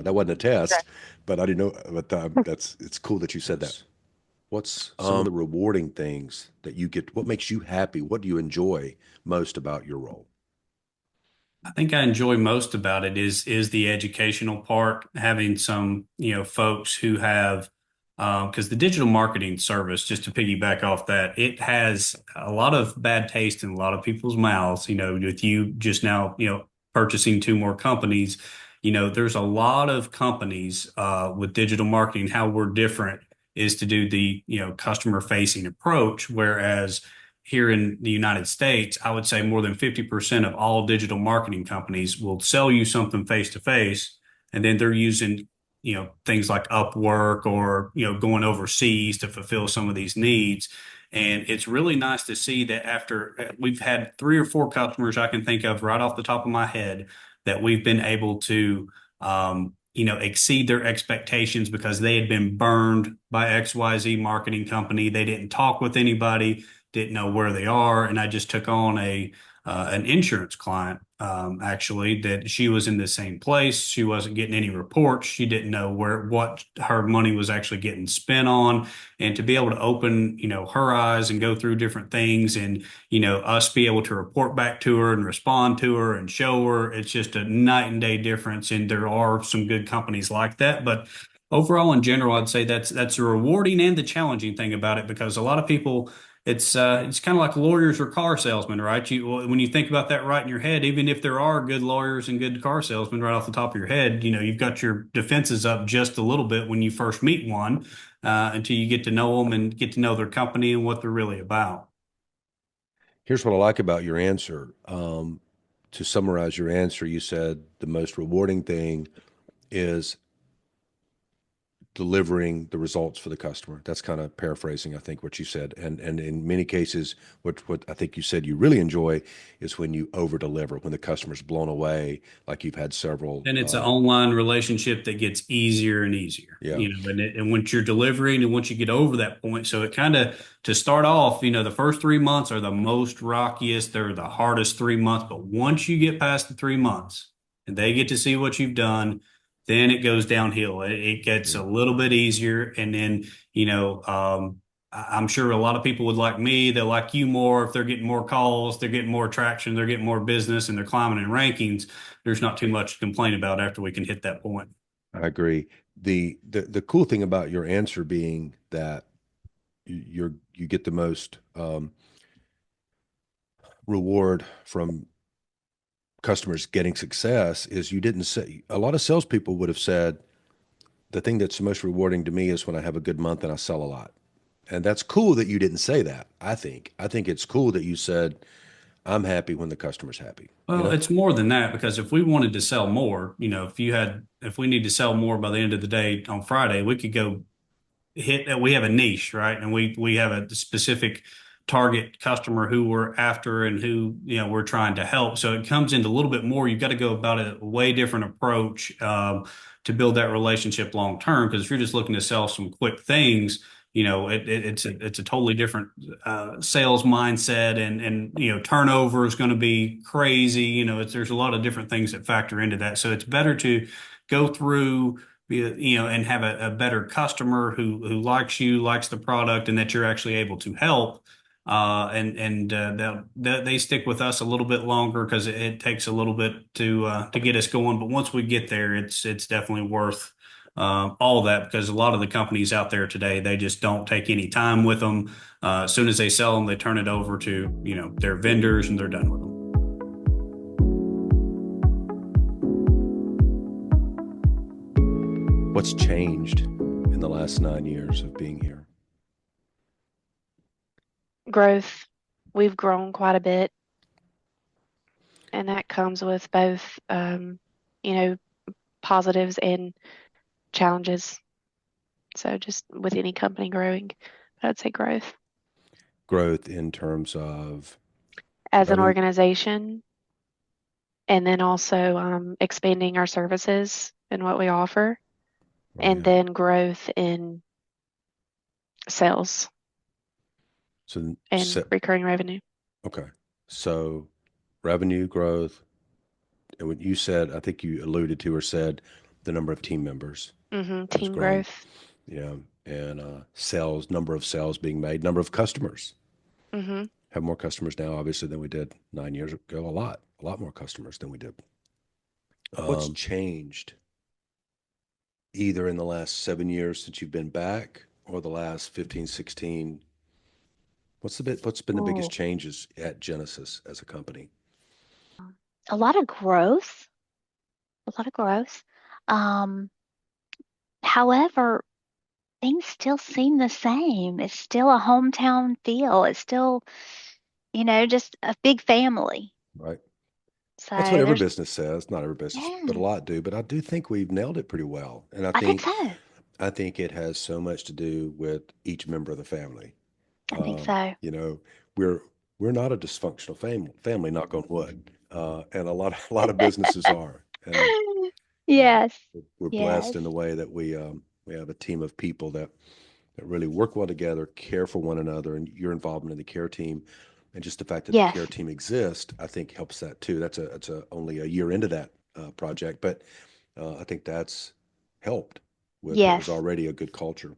That wasn't a test, but I didn't know. But it's cool that you said that. What's some of the rewarding things that you get? What makes you happy? What do you enjoy most about your role? I think I enjoy most about it is the educational part, having some, folks who have because the digital marketing service, just to piggyback off that, it has a lot of bad taste in a lot of people's mouths, with you just now, purchasing two more companies, there's a lot of companies with digital marketing. How we're different is to do the, customer facing approach, whereas here in the United States, I would say more than 50% of all digital marketing companies will sell you something face to face, and then they're using, things like Upwork or, going overseas to fulfill some of these needs. And it's really nice to see that after we've had three or four customers I can think of right off the top of my head that we've been able to, exceed their expectations because they had been burned by XYZ marketing company. They didn't talk with anybody, didn't know where they are. And I just took on an insurance client, actually, that she was in the same place. She wasn't getting any reports. She didn't know what her money was actually getting spent on. And to be able to open, her eyes and go through different things and, us be able to report back to her and respond to her and show her, it's just a night and day difference. And there are some good companies like that. But overall, in general, I'd say that's the rewarding and the challenging thing about it, because a lot of people, it's kind of like lawyers or car salesmen, right? When you think about that right in your head, even if there are good lawyers and good car salesmen right off the top of your head, you've got your defenses up just a little bit when you first meet one, until you get to know them and get to know their company and what they're really about. Here's what I like about your answer. To summarize your answer, you said the most rewarding thing is delivering the results for the customer. That's kind of paraphrasing, I think, what you said. And in many cases, what I think you said you really enjoy is when you over deliver, when the customer's blown away, like you've had several. And it's an online relationship that gets easier and easier, Yeah. and once you're delivering and once you get over that point, so it kind of, to start off, the first 3 months are the most rockiest. They're the hardest 3 months, but once you get past the 3 months and they get to see what you've done, then it goes downhill. It gets a little bit easier. And then, I'm sure a lot of people would like me. They'll like you more if they're getting more calls, they're getting more traction, they're getting more business, and they're climbing in rankings. There's not too much to complain about after we can hit that point. I agree. The cool thing about your answer being that you get the most reward from customers getting success is you didn't say. A lot of salespeople would have said the thing that's most rewarding to me is when I have a good month and I sell a lot. And that's cool that you didn't say that. I think it's cool that you said I'm happy when the customer's happy. Well, it's more than that, because if we wanted to sell more, if we need to sell more by the end of the day on Friday, we could go we have a niche, right? And we have a specific target customer who we're after and who, we're trying to help. So it comes into a little bit more. You've got to go about a way different approach, to build that relationship long term. Because if you're just looking to sell some quick things, it's a totally different sales mindset, and turnover is going to be crazy. There's a lot of different things that factor into that. So it's better to go through, and have a better customer who likes you, likes the product, and that you're actually able to help. They stick with us a little bit longer, because it takes a little bit to get us going. But once we get there, it's definitely worth all that, because a lot of the companies out there today, they just don't take any time with them. As soon as they sell them, they turn it over to their vendors, and they're done with them. What's changed in the last 9 years of being here? Growth. We've grown quite a bit, and that comes with both, positives and challenges. So just with any company growing, I'd say growth Growth in terms of as an revenue? organization, and then also expanding our services and what we offer, Oh, and yeah. then growth in sales So, and recurring revenue. okay. So revenue growth, and what you said, I think you alluded to or said the number of team members has Team grown. growth. Yeah. And sales, number of sales being made, number of customers. Have more customers now, obviously, than we did 9 years ago. A lot more customers than we did. What's changed either in the last 7 years since you've been back or the last 15, 16? What's been the biggest Oh, changes at Genesis as a company? a lot of growth, a lot of growth. Um, However, things still seem the same. It's still a hometown feel. It's still, just a big family. Right. So That's what every there's, business says. Not every business, but a yeah, lot do. But I do think we've nailed it pretty well. And I think so. I think it has so much to do with each member of the family. I think so. You know, we're we're not a dysfunctional family, knock on wood. And a lot of businesses are. And uh, Yes, we're blessed yes. in the way that we have a team of people that really work well together, care for one another, and your involvement in the care team And just the fact that the care Yes. team exists, I think helps that too. That's only a year into that project, but I think that's helped with what was Yes. already a good culture.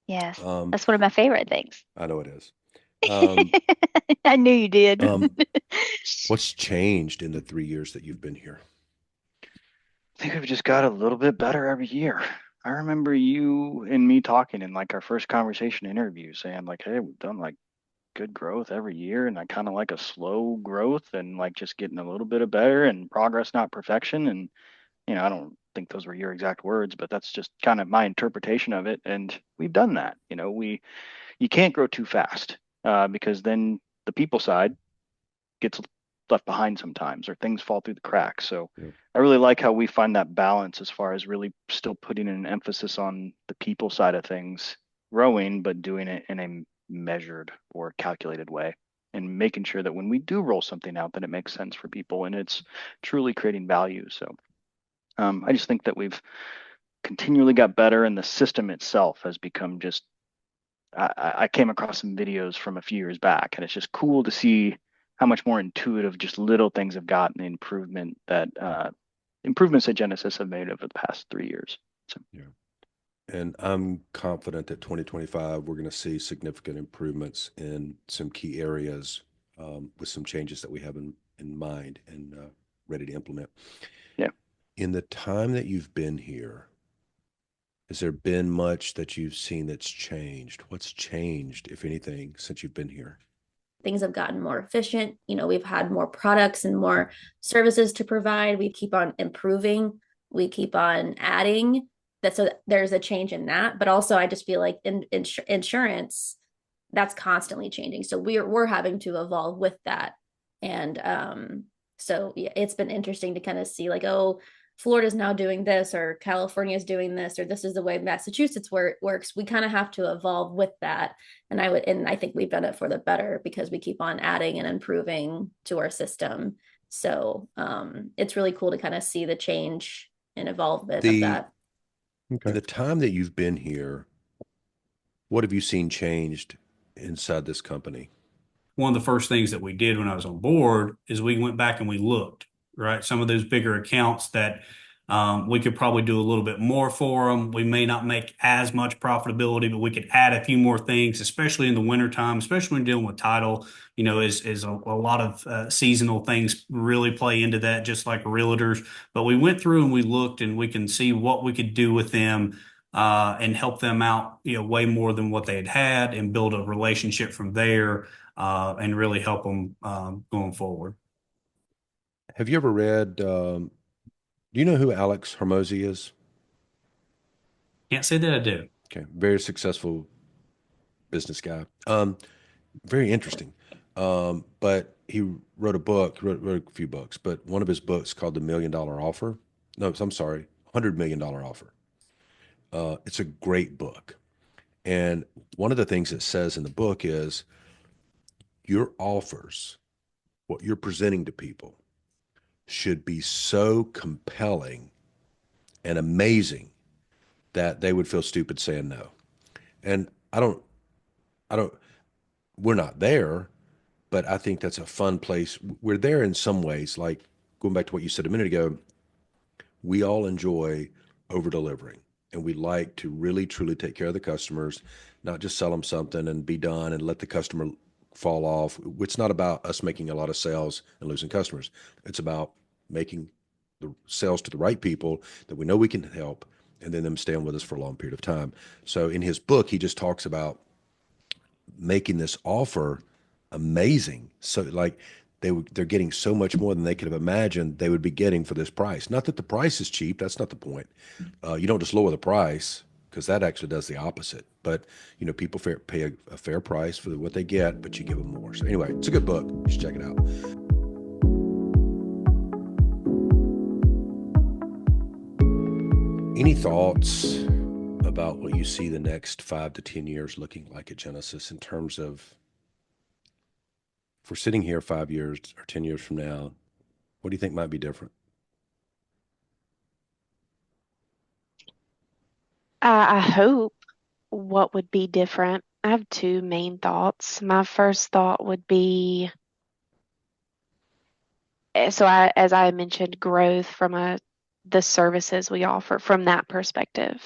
Yes. Um, That's one of my favorite things. I know it is. Um, I knew you did. what's changed in the 3 years that you've been here? I think we've just got a little bit better every year. I remember you and me talking in like our first conversation interview saying like, hey, we've done like good growth every year and I kind of like a slow growth and like just getting a little bit of better and progress, not perfection. And, I don't think those were your exact words, but that's just kind of my interpretation of it. And we've done that. You can't grow too fast because then the people side gets left behind sometimes or things fall through the cracks. So Yeah. I really like how we find that balance as far as really still putting an emphasis on the people side of things growing, but doing it in a measured or calculated way and making sure that when we do roll something out that it makes sense for people and it's truly creating value. So I just think that we've continually got better and the system itself has become just I came across some videos from a few years back, and it's just cool to see how much more intuitive just little things have gotten the improvements that Genesis have made over the past 3 years. So Yeah. And I'm confident that 2025, we're going to see significant improvements in some key areas with some changes that we have in mind and ready to implement. yeah, In the time that you've been here, has there been much that you've seen that's changed? What's changed, if anything, since you've been here? Things have gotten more efficient. We've had more products and more services to provide. We keep on improving. We keep on adding that. So there's a change in that. But also, I just feel like in insurance, that's constantly changing. So we're having to evolve with that. And so yeah, it's been interesting to kind of see like, oh, Florida's now doing this, or California is doing this, or this is the way Massachusetts works. We kind of have to evolve with that. And I think we've done it for the better because we keep on adding and improving to our system. So it's really cool to kind of see the change and evolvement of The that. In the time that you've been here, what have you seen changed inside this company? One of the first things that we did when I was on board is we went back and we looked, right? Some of those bigger accounts that we could probably do a little bit more for them. We may not make as much profitability, but we could add a few more things, especially in the wintertime, especially when dealing with title, is a lot of seasonal things really play into that, just like realtors. But we went through and we looked and we can see what we could do with them and help them out, way more than what they had and build a relationship from there and really help them going forward. Have you ever read, do you know who Alex Hormozy is? Can't say that I do. Okay, very successful business guy. Very interesting. But he wrote a book, wrote a few books, but one of his books called The Million Dollar Offer. No, I'm sorry, $100 million offer. It's a great book. And one of the things it says in the book is your offers, what you're presenting to people, should be so compelling and amazing that they would feel stupid saying no. And I don't, we're not there, but I think that's a fun place. We're there in some ways, like going back to what you said a minute ago, we all enjoy over delivering and we like to really truly take care of the customers, not just sell them something and be done and let the customer fall off. It's not about us making a lot of sales and losing customers. It's about making the sales to the right people that we know we can help and then them staying with us for a long period of time. So in his book, he just talks about making this offer amazing. So like they're getting so much more than they could have imagined they would be getting for this price. Not that the price is cheap. That's not the point. You don't just lower the price because that actually does the opposite. But people pay a fair price for what they get, but you give them more. So anyway, it's a good book. You should check it out. Any thoughts about what you see the next 5 to 10 years looking like at Genesis in terms of if we're sitting here 5 years or 10 years from now, what do you think might be different? I hope what would be different I have two main thoughts. My first thought would be, as I mentioned, growth from the services we offer from that perspective,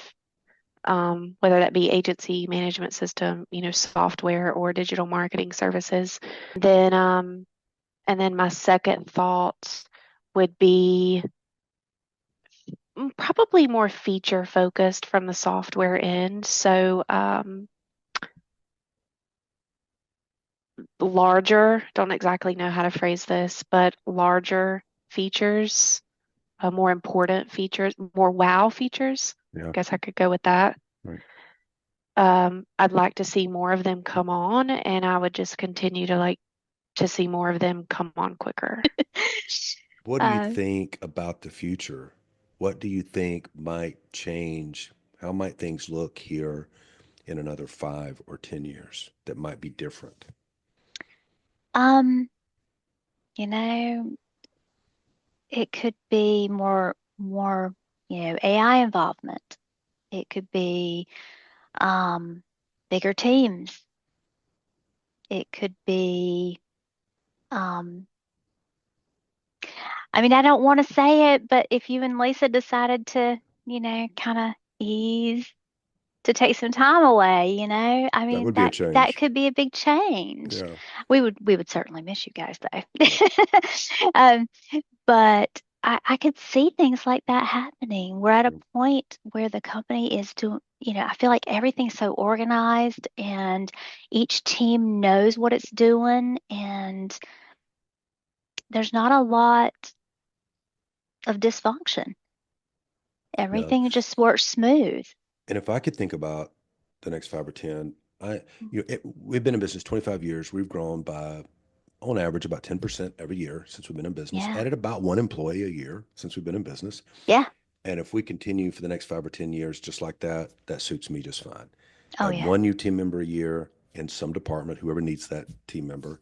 whether that be agency management system, software or digital marketing services. Then, and then my second thought would be probably more feature focused from the software end. So, larger, don't exactly know how to phrase this, but larger features, more important features, more wow features. Yeah. Guess I could go with that. Right. I'd like to see more of them come on, and I would just continue to see more of them come on quicker. What do you think about the future? What do you think might change? How might things look here in another 5 or 10 years that might be different? Um, you know, it could be more, AI involvement. It could be um bigger teams. It could be um I mean, I don't want to say it, but if you and Lisa decided to, kind of ease to take some time away, I That mean would be a that change. could be a big change. Yeah. We would certainly miss you guys though. Um, but I could see things like that happening. We're at a point where the company is doing, I feel like everything's so organized and each team knows what it's doing, and there's not a lot of dysfunction. No. Everything just works smooth. And if I could think about the next 5 or 10, we've been in business 25 years. We've grown by, on average, about 10% every year since we've been in business, Yeah. added about one employee a year since we've been in business. Yeah. And if we continue for the next 5 or 10 years just like that, that suits me just fine. Oh, Add yeah. one new team member a year in some department, whoever needs that team member,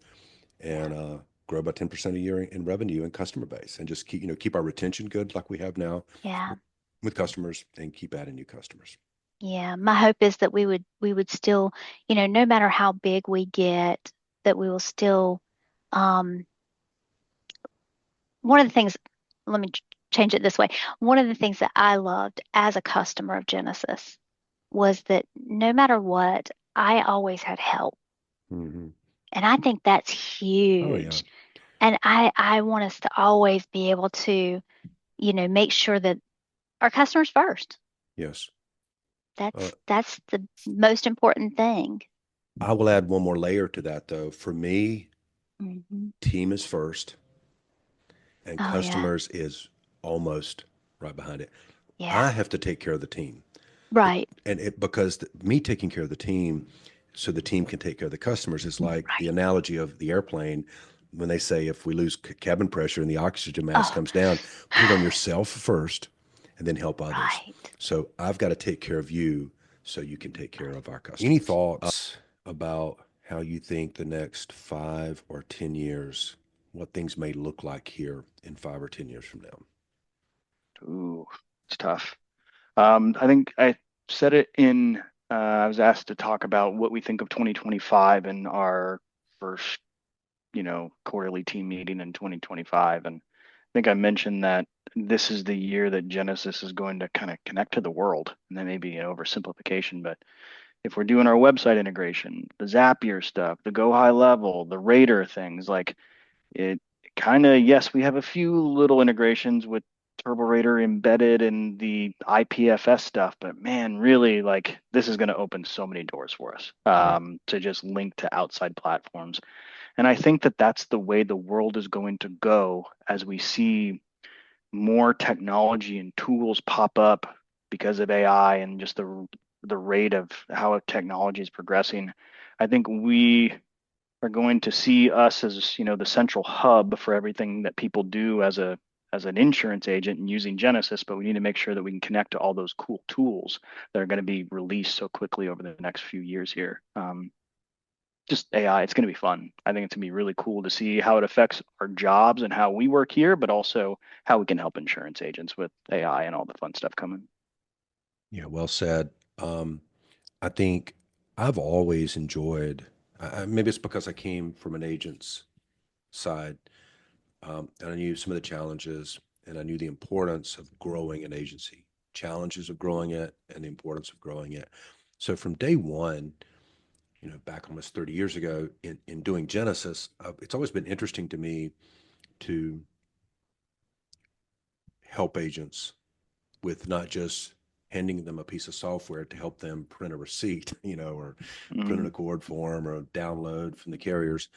and grow by 10% a year in revenue and customer base, and just keep our retention good like we have now Yeah. with customers, and keep adding new customers. Yeah. My hope is that we would still, no matter how big we get, that we will still, um, one of the things, let me change it this way. One of the things that I loved as a customer of Genesis was that no matter what, I always had help. Mm-hmm. And I think that's Oh, yeah. huge. And I want us to always be able to, make sure that our customers first. Yes. That's the most important thing. I will add one more layer to that, though. For me, Hmm. team is first, and Oh, yeah. customers is almost right behind it. I Yeah. have to take care of the team. Right. Because me taking care of the team so the team can take care of the customers is like the Right. analogy of the airplane when they say if we lose cabin pressure and the oxygen mask Oh, comes down, put it on yourself first and then help others. right. So I've got to take care of you so you can take care of our customers. Any thoughts about how you think the next 5 or 10 years, what things may look like here in 5 or 10 years from now? Ooh, it's tough. I think I said it I was asked to talk about what we think of 2025 in our first, quarterly team meeting in 2025. And I think I mentioned that this is the year that Genesis is going to kind of connect to the world. And that may be an oversimplification, but if we're doing our website integration, the Zapier stuff, the Go High Level, the Raider things, like it kind of, yes, we have a few little integrations with Turbo Raider embedded in the IPFS stuff, but man, really, like this is going to open so many doors for us to just link to outside platforms. And I think that that's the way the world is going to go as we see more technology and tools pop up because of AI and just the rate of how technology is progressing. I think we are going to see us as, the central hub for everything that people do as an insurance agent and using Genesis, but we need to make sure that we can connect to all those cool tools that are going to be released so quickly over the next few years here. Just AI, it's going to be fun. I think it's going to be really cool to see how it affects our jobs and how we work here, but also how we can help insurance agents with AI and all the fun stuff coming. Yeah, well said. I think I've always enjoyed, maybe it's because I came from an agent's side, and I knew some of the challenges and I knew the importance of growing an agency, challenges of growing it and the importance of growing it. So from day one, back almost 30 years ago in doing Genesis, it's always been interesting to me to help agents with not just handing them a piece of software to help them print a receipt, or print an accord form or download from the carriers.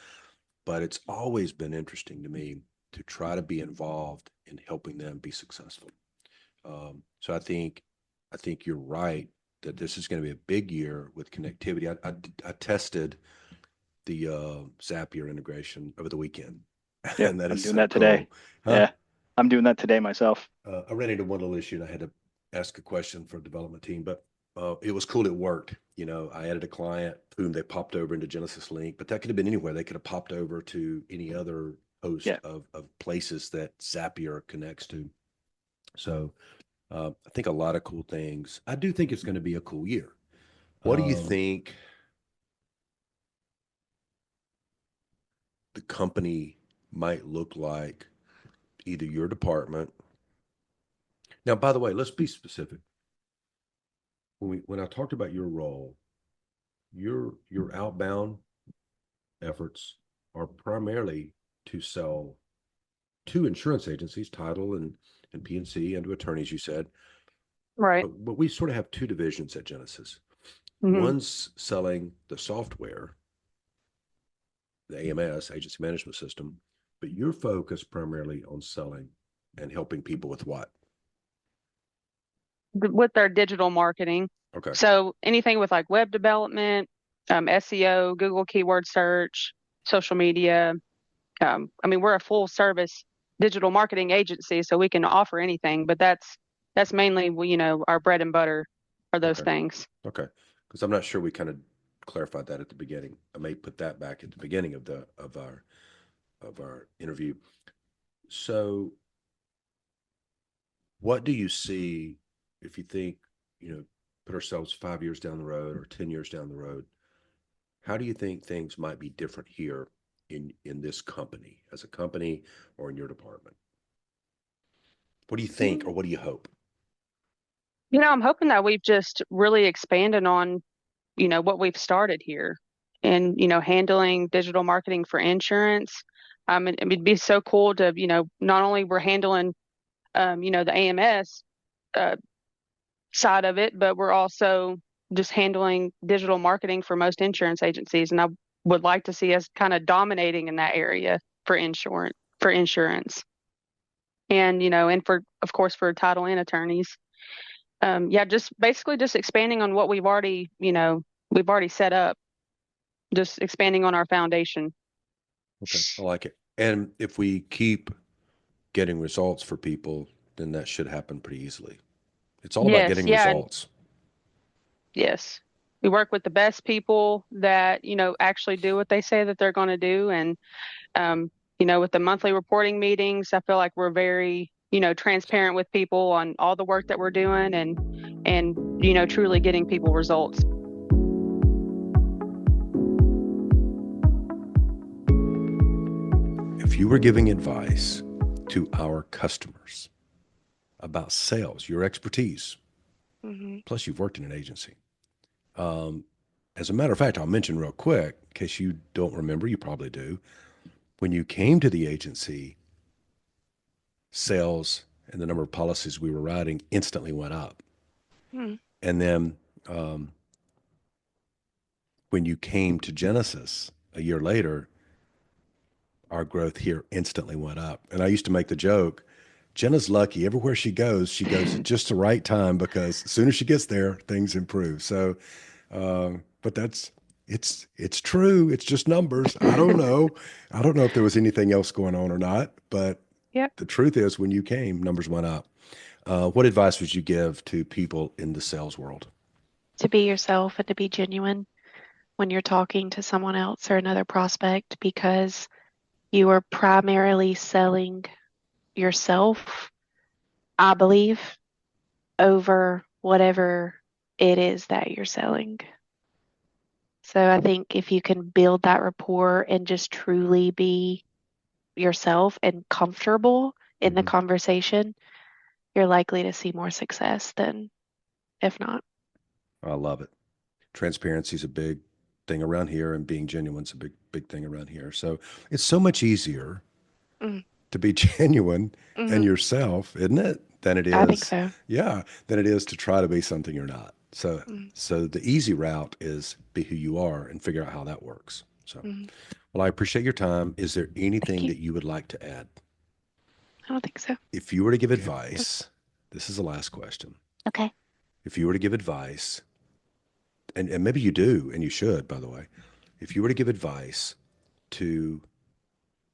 But it's always been interesting to me to try to be involved in helping them be successful. So I think you're right that this is going to be a big year with connectivity. I tested the Zapier integration over the weekend, Yeah, and that I'm is doing so that today. cool. Huh? Yeah, I'm doing that today myself. I ran into one little issue and I had to ask a question for a development team, but it was cool. It worked. I added a client whom they popped over into Genesis Link, but that could have been anywhere. They could have popped over to any other host Yeah. of places that Zapier connects to. So I think a lot of cool things. I do think it's going to be a cool year. What do you think the company might look like, either your department? Now, by the way, let's be specific. When I talked about your role, your outbound efforts are primarily to sell to insurance agencies, title and P&C, and to attorneys, you said. Right. But we sort of have two divisions at Genesis. Mm-hmm. One's selling the software, the AMS, Agency Management System, but you're focused primarily on selling and helping people with what? With their digital marketing. Okay. So anything with like web development, SEO, Google keyword search, social media. I mean, we're a full service digital marketing agency, so we can offer anything, but that's mainly, our bread and butter are those Okay. things. Okay. Because I'm not sure we kind of clarified that at the beginning. I may put that back at the beginning of our interview. So what do you see if you think, put ourselves 5 years down the road or 10 years down the road? How do you think things might be different here in this company, as a company, or in your department? What do you think, or what do you hope? I'm hoping that we've just really expanded on, what we've started here and, handling digital marketing for insurance. It'd be so cool to, not only we're handling, the AMS uh, side of it, but we're also just handling digital marketing for most insurance agencies. And I would like to see us kind of dominating in that area for insurance. And, and for, of course, for title and attorneys. Yeah, just basically just expanding on what we've already set up, just expanding on our foundation. Okay, I like it. And if we keep getting results for people, then that should happen pretty easily. It's all about Yes, getting yeah, results. yes. We work with the best people that, actually do what they say that they're going to do. And, um, with the monthly reporting meetings, I feel like we're very, transparent with people on all the work that we're doing and, truly getting people results. If you were giving advice to our customers about sales, your expertise, Mm-hmm. plus you've worked in an agency. As a matter of fact, I'll mention real quick, in case you don't remember, you probably do. When you came to the agency, sales and the number of policies we were writing instantly went up. Mm-hmm. And then when you came to Genesis a year later, our growth here instantly went up. And I used to make the joke, Jenna's lucky. Everywhere she goes at just the right time, because as soon as she gets there, things improve. So, but it's true. It's just numbers. I don't know. I don't know if there was anything else going on or not, but Yep. the truth is, when you came, numbers went up. What advice would you give to people in the sales world? To be yourself and to be genuine when you're talking to someone else or another prospect, because you are primarily selling yourself, I believe, over whatever it is that you're selling. So I think if you can build that rapport and just truly be yourself and comfortable in the conversation, you're likely to see more success than if not. I love it. Transparency is a big thing around here, and being genuine is a big thing around here. So it's so much easier Mm, to be genuine and mhm. yourself, isn't it? Than it I think is, so. yeah, than it is to try to be something you're not. So, Mm, so the easy route is be who you are and figure out how that works. So, mhm. well, I appreciate your time. Is there Thank anything you. that you would like to add? I don't think so. If you were to give Good. advice, this is the last question. Okay. If you were to give advice, and maybe you do, and you should, by the way, if you were to give advice to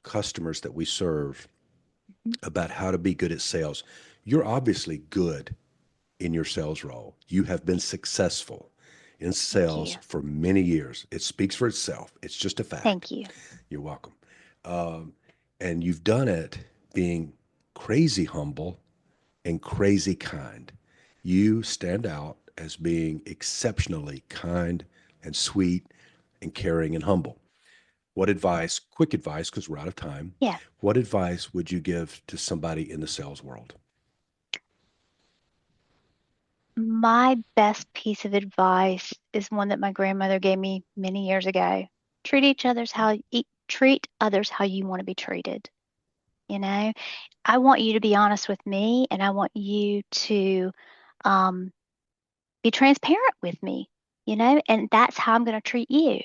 customers that we serve Mhm. about how to be good at sales, you're obviously good in your sales role. You have been successful in Thank sales you. for many years. It speaks for itself. It's just a fact. Thank you. You're welcome. Um, and you've done it being crazy humble and crazy kind. You stand out as being exceptionally kind and sweet and caring and humble. What advice, quick advice, because we're out of time, Yeah. what advice would you give to somebody in the sales world? My best piece of advice is one that my grandmother gave me many years ago. Treat others how you want to be treated. You know, I want you to be honest with me, and I want you to um, be transparent with me. And that's how I'm going to treat you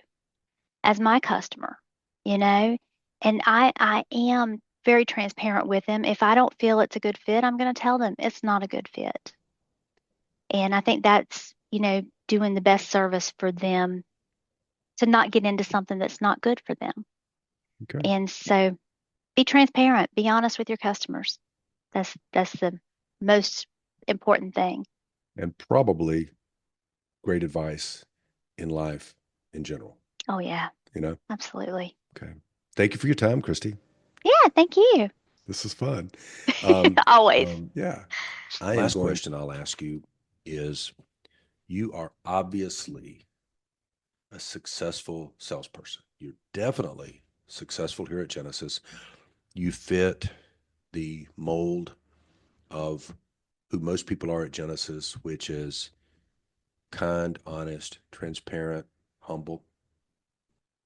as my customer. You know, and I am very transparent with them. If I don't feel it's a good fit, I'm going to tell them it's not a good fit. And I think that's, doing the best service for them to not get into something that's not good for them. Okay. And so be transparent, be honest with your customers. That's the most important thing. And probably great advice in life in general, Oh yeah, you know? absolutely. Okay. Thank you for your time, Christy. Yeah, thank you. This is fun. Um, Always. yeah. Last question I'll ask you is, you are obviously a successful salesperson. You're definitely successful here at Genesis. You fit the mold of who most people are at Genesis, which is kind, honest, transparent, humble.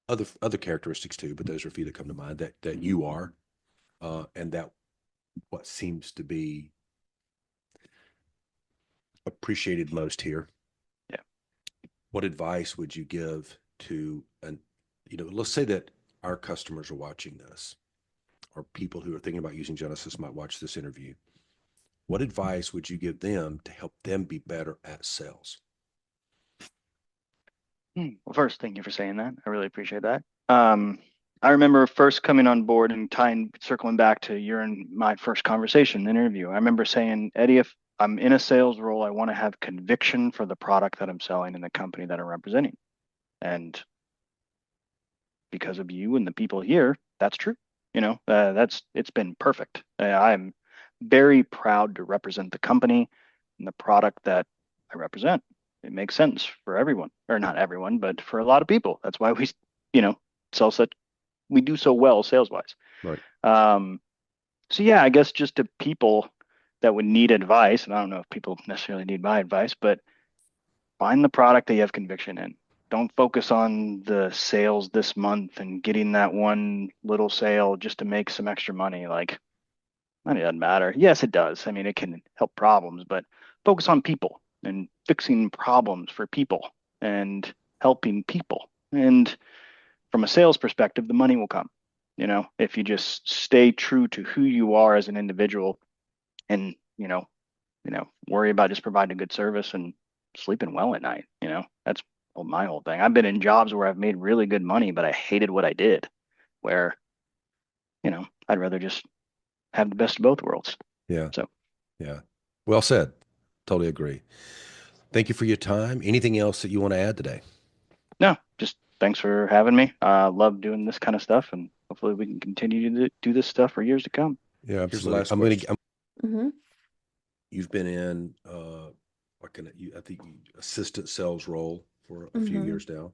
Other characteristics too, but those are a few that come to mind that you are, and that what seems to be appreciated most here. Yeah. What advice would you give to let's say that our customers are watching this, or people who are thinking about using Genesis might watch this interview. What advice would you give them to help them be better at sales? Well, first, thank you for saying that. I really appreciate that. I remember first coming on board and circling back to your and my first conversation, interview. I remember saying, Eddie, if I'm in a sales role, I want to have conviction for the product that I'm selling and the company that I'm representing. And because of you and the people here, that's true. It's been perfect. I'm very proud to represent the company and the product that I represent. It makes sense for everyone, or not everyone, but for a lot of people. That's why sell such we do so well sales wise. Right. So yeah, I guess just to people that would need advice, and I don't know if people necessarily need my advice, but find the product that you have conviction in. Don't focus on the sales this month and getting that one little sale just to make some extra money. Like, money doesn't matter. Yes, it does. I mean, it can help problems, but focus on people and fixing problems for people and helping people. And from a sales perspective, the money will come. If you just stay true to who you are as an individual and, worry about just providing a good service and sleeping well at night. That's my whole thing. I've been in jobs where I've made really good money, but I hated what I did, where, I'd rather just have the best of both worlds. Yeah. So, Yeah. Well said. Totally agree. Thank you for your time. Anything else that you want to add today? no, just thanks for having me. Love doing this kind of stuff, and hopefully we can continue to do this stuff for years to come. Yeah, Here's the absolutely. last question. Mm-hmm. You've been in I think assistant sales role for a few Mm-hmm. years now.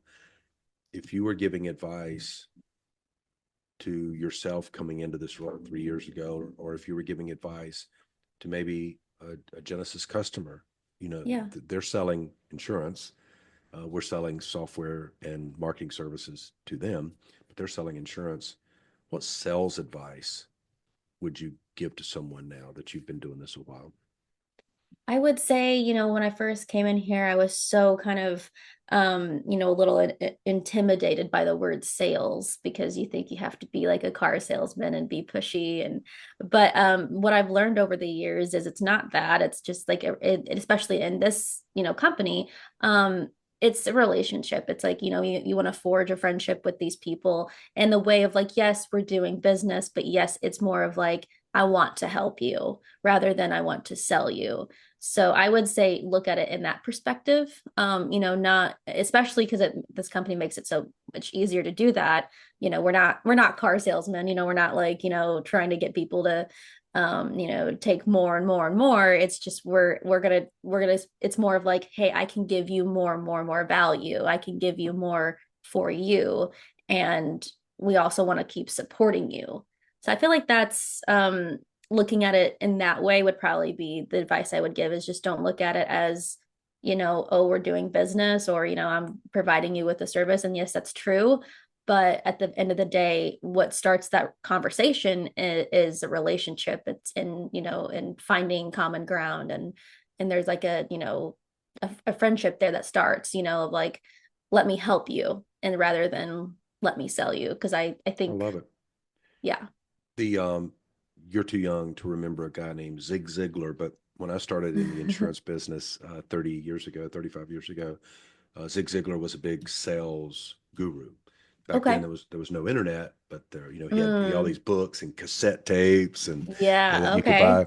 if you were giving advice to yourself coming into this role 3 years ago, or if you were giving advice to maybe a Genesis customer, Yeah. they're selling insurance. We're selling software and marketing services to them, but they're selling insurance. What sales advice would you give to someone now that you've been doing this a while? I would say, when I first came in here, I was so kind of, a little intimidated by the word sales because you think you have to be like a car salesman and be pushy. But what I've learned over the years is it's not that. It's just like, especially in this, company, it's a relationship. It's like, you want to forge a friendship with these people in the way of like, yes, we're doing business, but yes, it's more of like, I want to help you rather than I want to sell you. So I would say look at it in that perspective. Not especially because this company makes it so much easier to do that. We're not car salesmen, we're not like, trying to get people to take more and more and more. It's just we're gonna it's more of like, hey, I can give you more and more and more value. I can give you more for you. And we also want to keep supporting you. So I feel like that's looking at it in that way would probably be the advice I would give is just don't look at it as, oh, we're doing business or, I'm providing you with a service. And yes, that's true. But at the end of the day, what starts that conversation is a relationship. It's in finding common ground and there's like a friendship there that starts, of like, let me help you and rather than let me sell you. Cause I I think, love it. yeah. The you're too young to remember a guy named Zig Ziglar, but when I started in the insurance business 30 years ago, 35 years ago, Zig Ziglar was a big sales guru. Back then Okay. there was no internet, but there, he had all Mm, these books and cassette tapes and that yeah, you could okay. buy.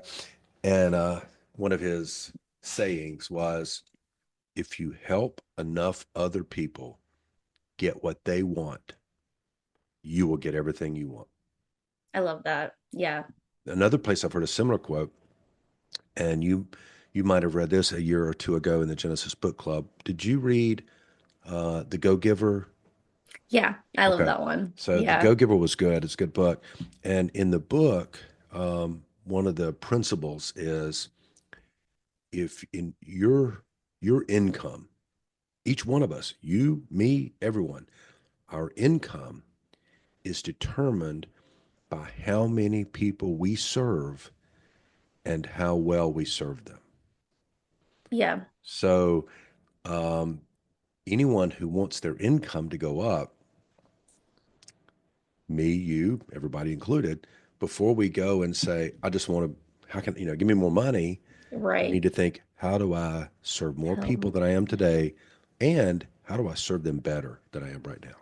And one of his sayings was, if you help enough other people get what they want, you will get everything you want. I love that. Yeah. Another place I've heard a similar quote, and you might have read this a year or two ago in the Genesis Book Club. Did you read The Go Giver? Yeah, I love Okay. that one. So The Yeah. Go Giver was good. It's a good book. And in the book, one of the principles is if in your income, each one of us, you, me, everyone, our income is determined by how many people we serve and how well we serve them. Yeah. So um, anyone who wants their income to go up, me, you, everybody included, before we go and say, I just want to, how can, give me more money, we need Right. to think, how do I serve more Help people more than I am people. today? And how do I serve them better than I am right now?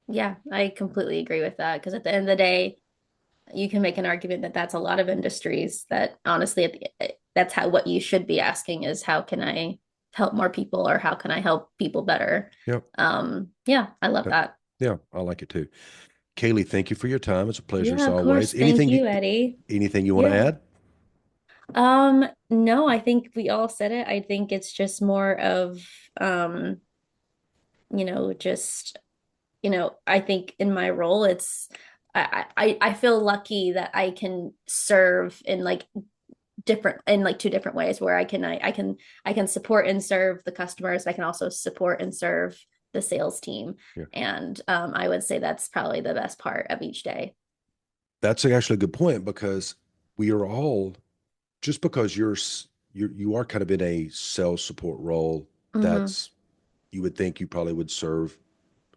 Yeah, I completely agree with that because at the end of the day, you can make an argument that that's a lot of industries that honestly, that's how what you should be asking is how can I help more people or how can I help people better? Yep. Yeah, I love That- that. yeah, I like it too. Kaylee, thank you for your time. It's a pleasure as Yeah, of course. always. Thank you, Eddie. Anything you want to Yeah. add? No, I think we all said it. I think it's just more of um, just I think in my role, it's I feel lucky that I can serve in like two different ways where I can support and serve the customers. I can also support and serve the sales team. Yeah. And I would say that's probably the best part of each day. That's actually a good point because we are all, just because you are kind of in a sales support role, Hmm. that's, you would think you probably would serve,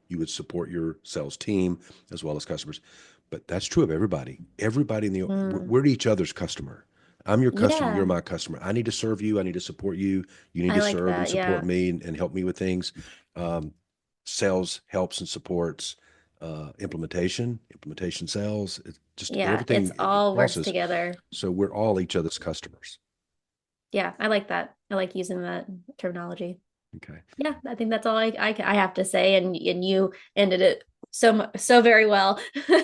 you would support your sales team as well as customers. But that's true of everybody. Everybody Mm. we're each other's customer. I'm your customer, you're Yeah, my customer. I need to serve you, I need to support you. You need I to like serve and that. support Yeah. me and help me with things. Um, Sales helps and supports implementation sales. It's just Yeah, everything, it's it all works crosses. together. So we're all each other's customers. Yeah, I like that. I like using that terminology. Okay. Yeah, I think that's all I have to say, and you ended it so very well.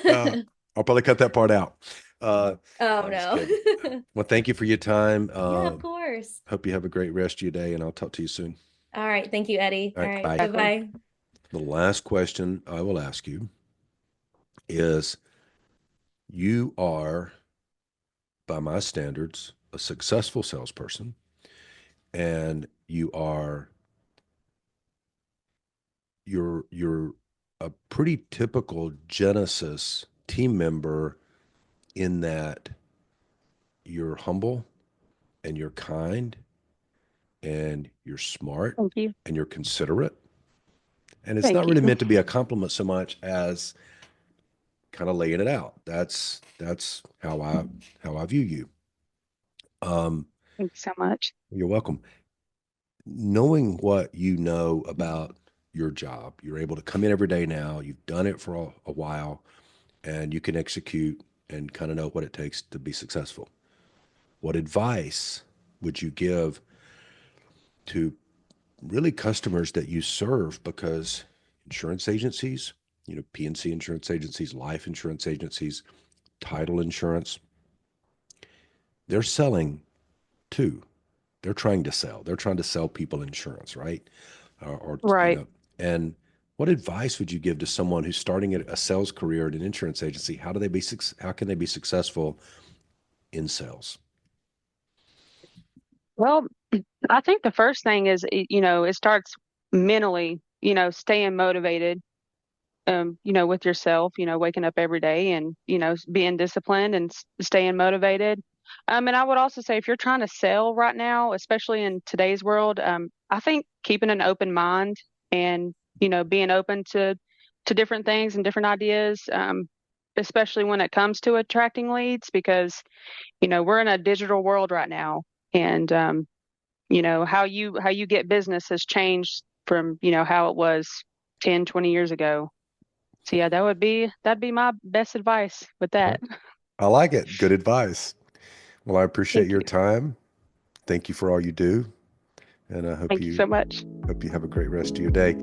I'll probably cut that part out. Oh I'm just kidding. no. Well, thank you for your time. Yeah, of course. Hope you have a great rest of your day, and I'll talk to you soon. All right, thank you, Eddie. All All right, right, bye. Exactly. bye-bye. The last question I will ask you is, you are, by my standards, a successful salesperson, and you're a pretty typical Genesis team member in that you're humble and you're kind and you're smart Thank you. and you're considerate. And it's not Thank really you. meant to be a compliment so much as kind of laying it out. That's how I view you. Thanks so much. You're welcome. Knowing what you know about your job, you're able to come in every day now. You've done it for a while, and you can execute and kind of know what it takes to be successful. What advice would you give to really customers that you serve? Because insurance agencies, PNC insurance agencies, life insurance agencies, title insurance, they're selling too. They're trying to sell. They're trying to sell people insurance, right? Right. And what advice would you give to someone who's starting a sales career at an insurance agency? How can they be successful in sales? Well, I think the first thing is, it starts mentally, staying motivated, with yourself, waking up every day and, being disciplined and staying motivated. And I would also say if you're trying to sell right now, especially in today's world, I think keeping an open mind and, being open to different things and different ideas, especially when it comes to attracting leads, because, we're in a digital world right now. And, how you get business has changed from, how it was 10, 20 years ago. So yeah, that'd be my best advice with that. I like it. Good advice. Well, I appreciate Thank your you. time. Thank you for all you do. And I Thank you so much. hope you have a great rest of your day.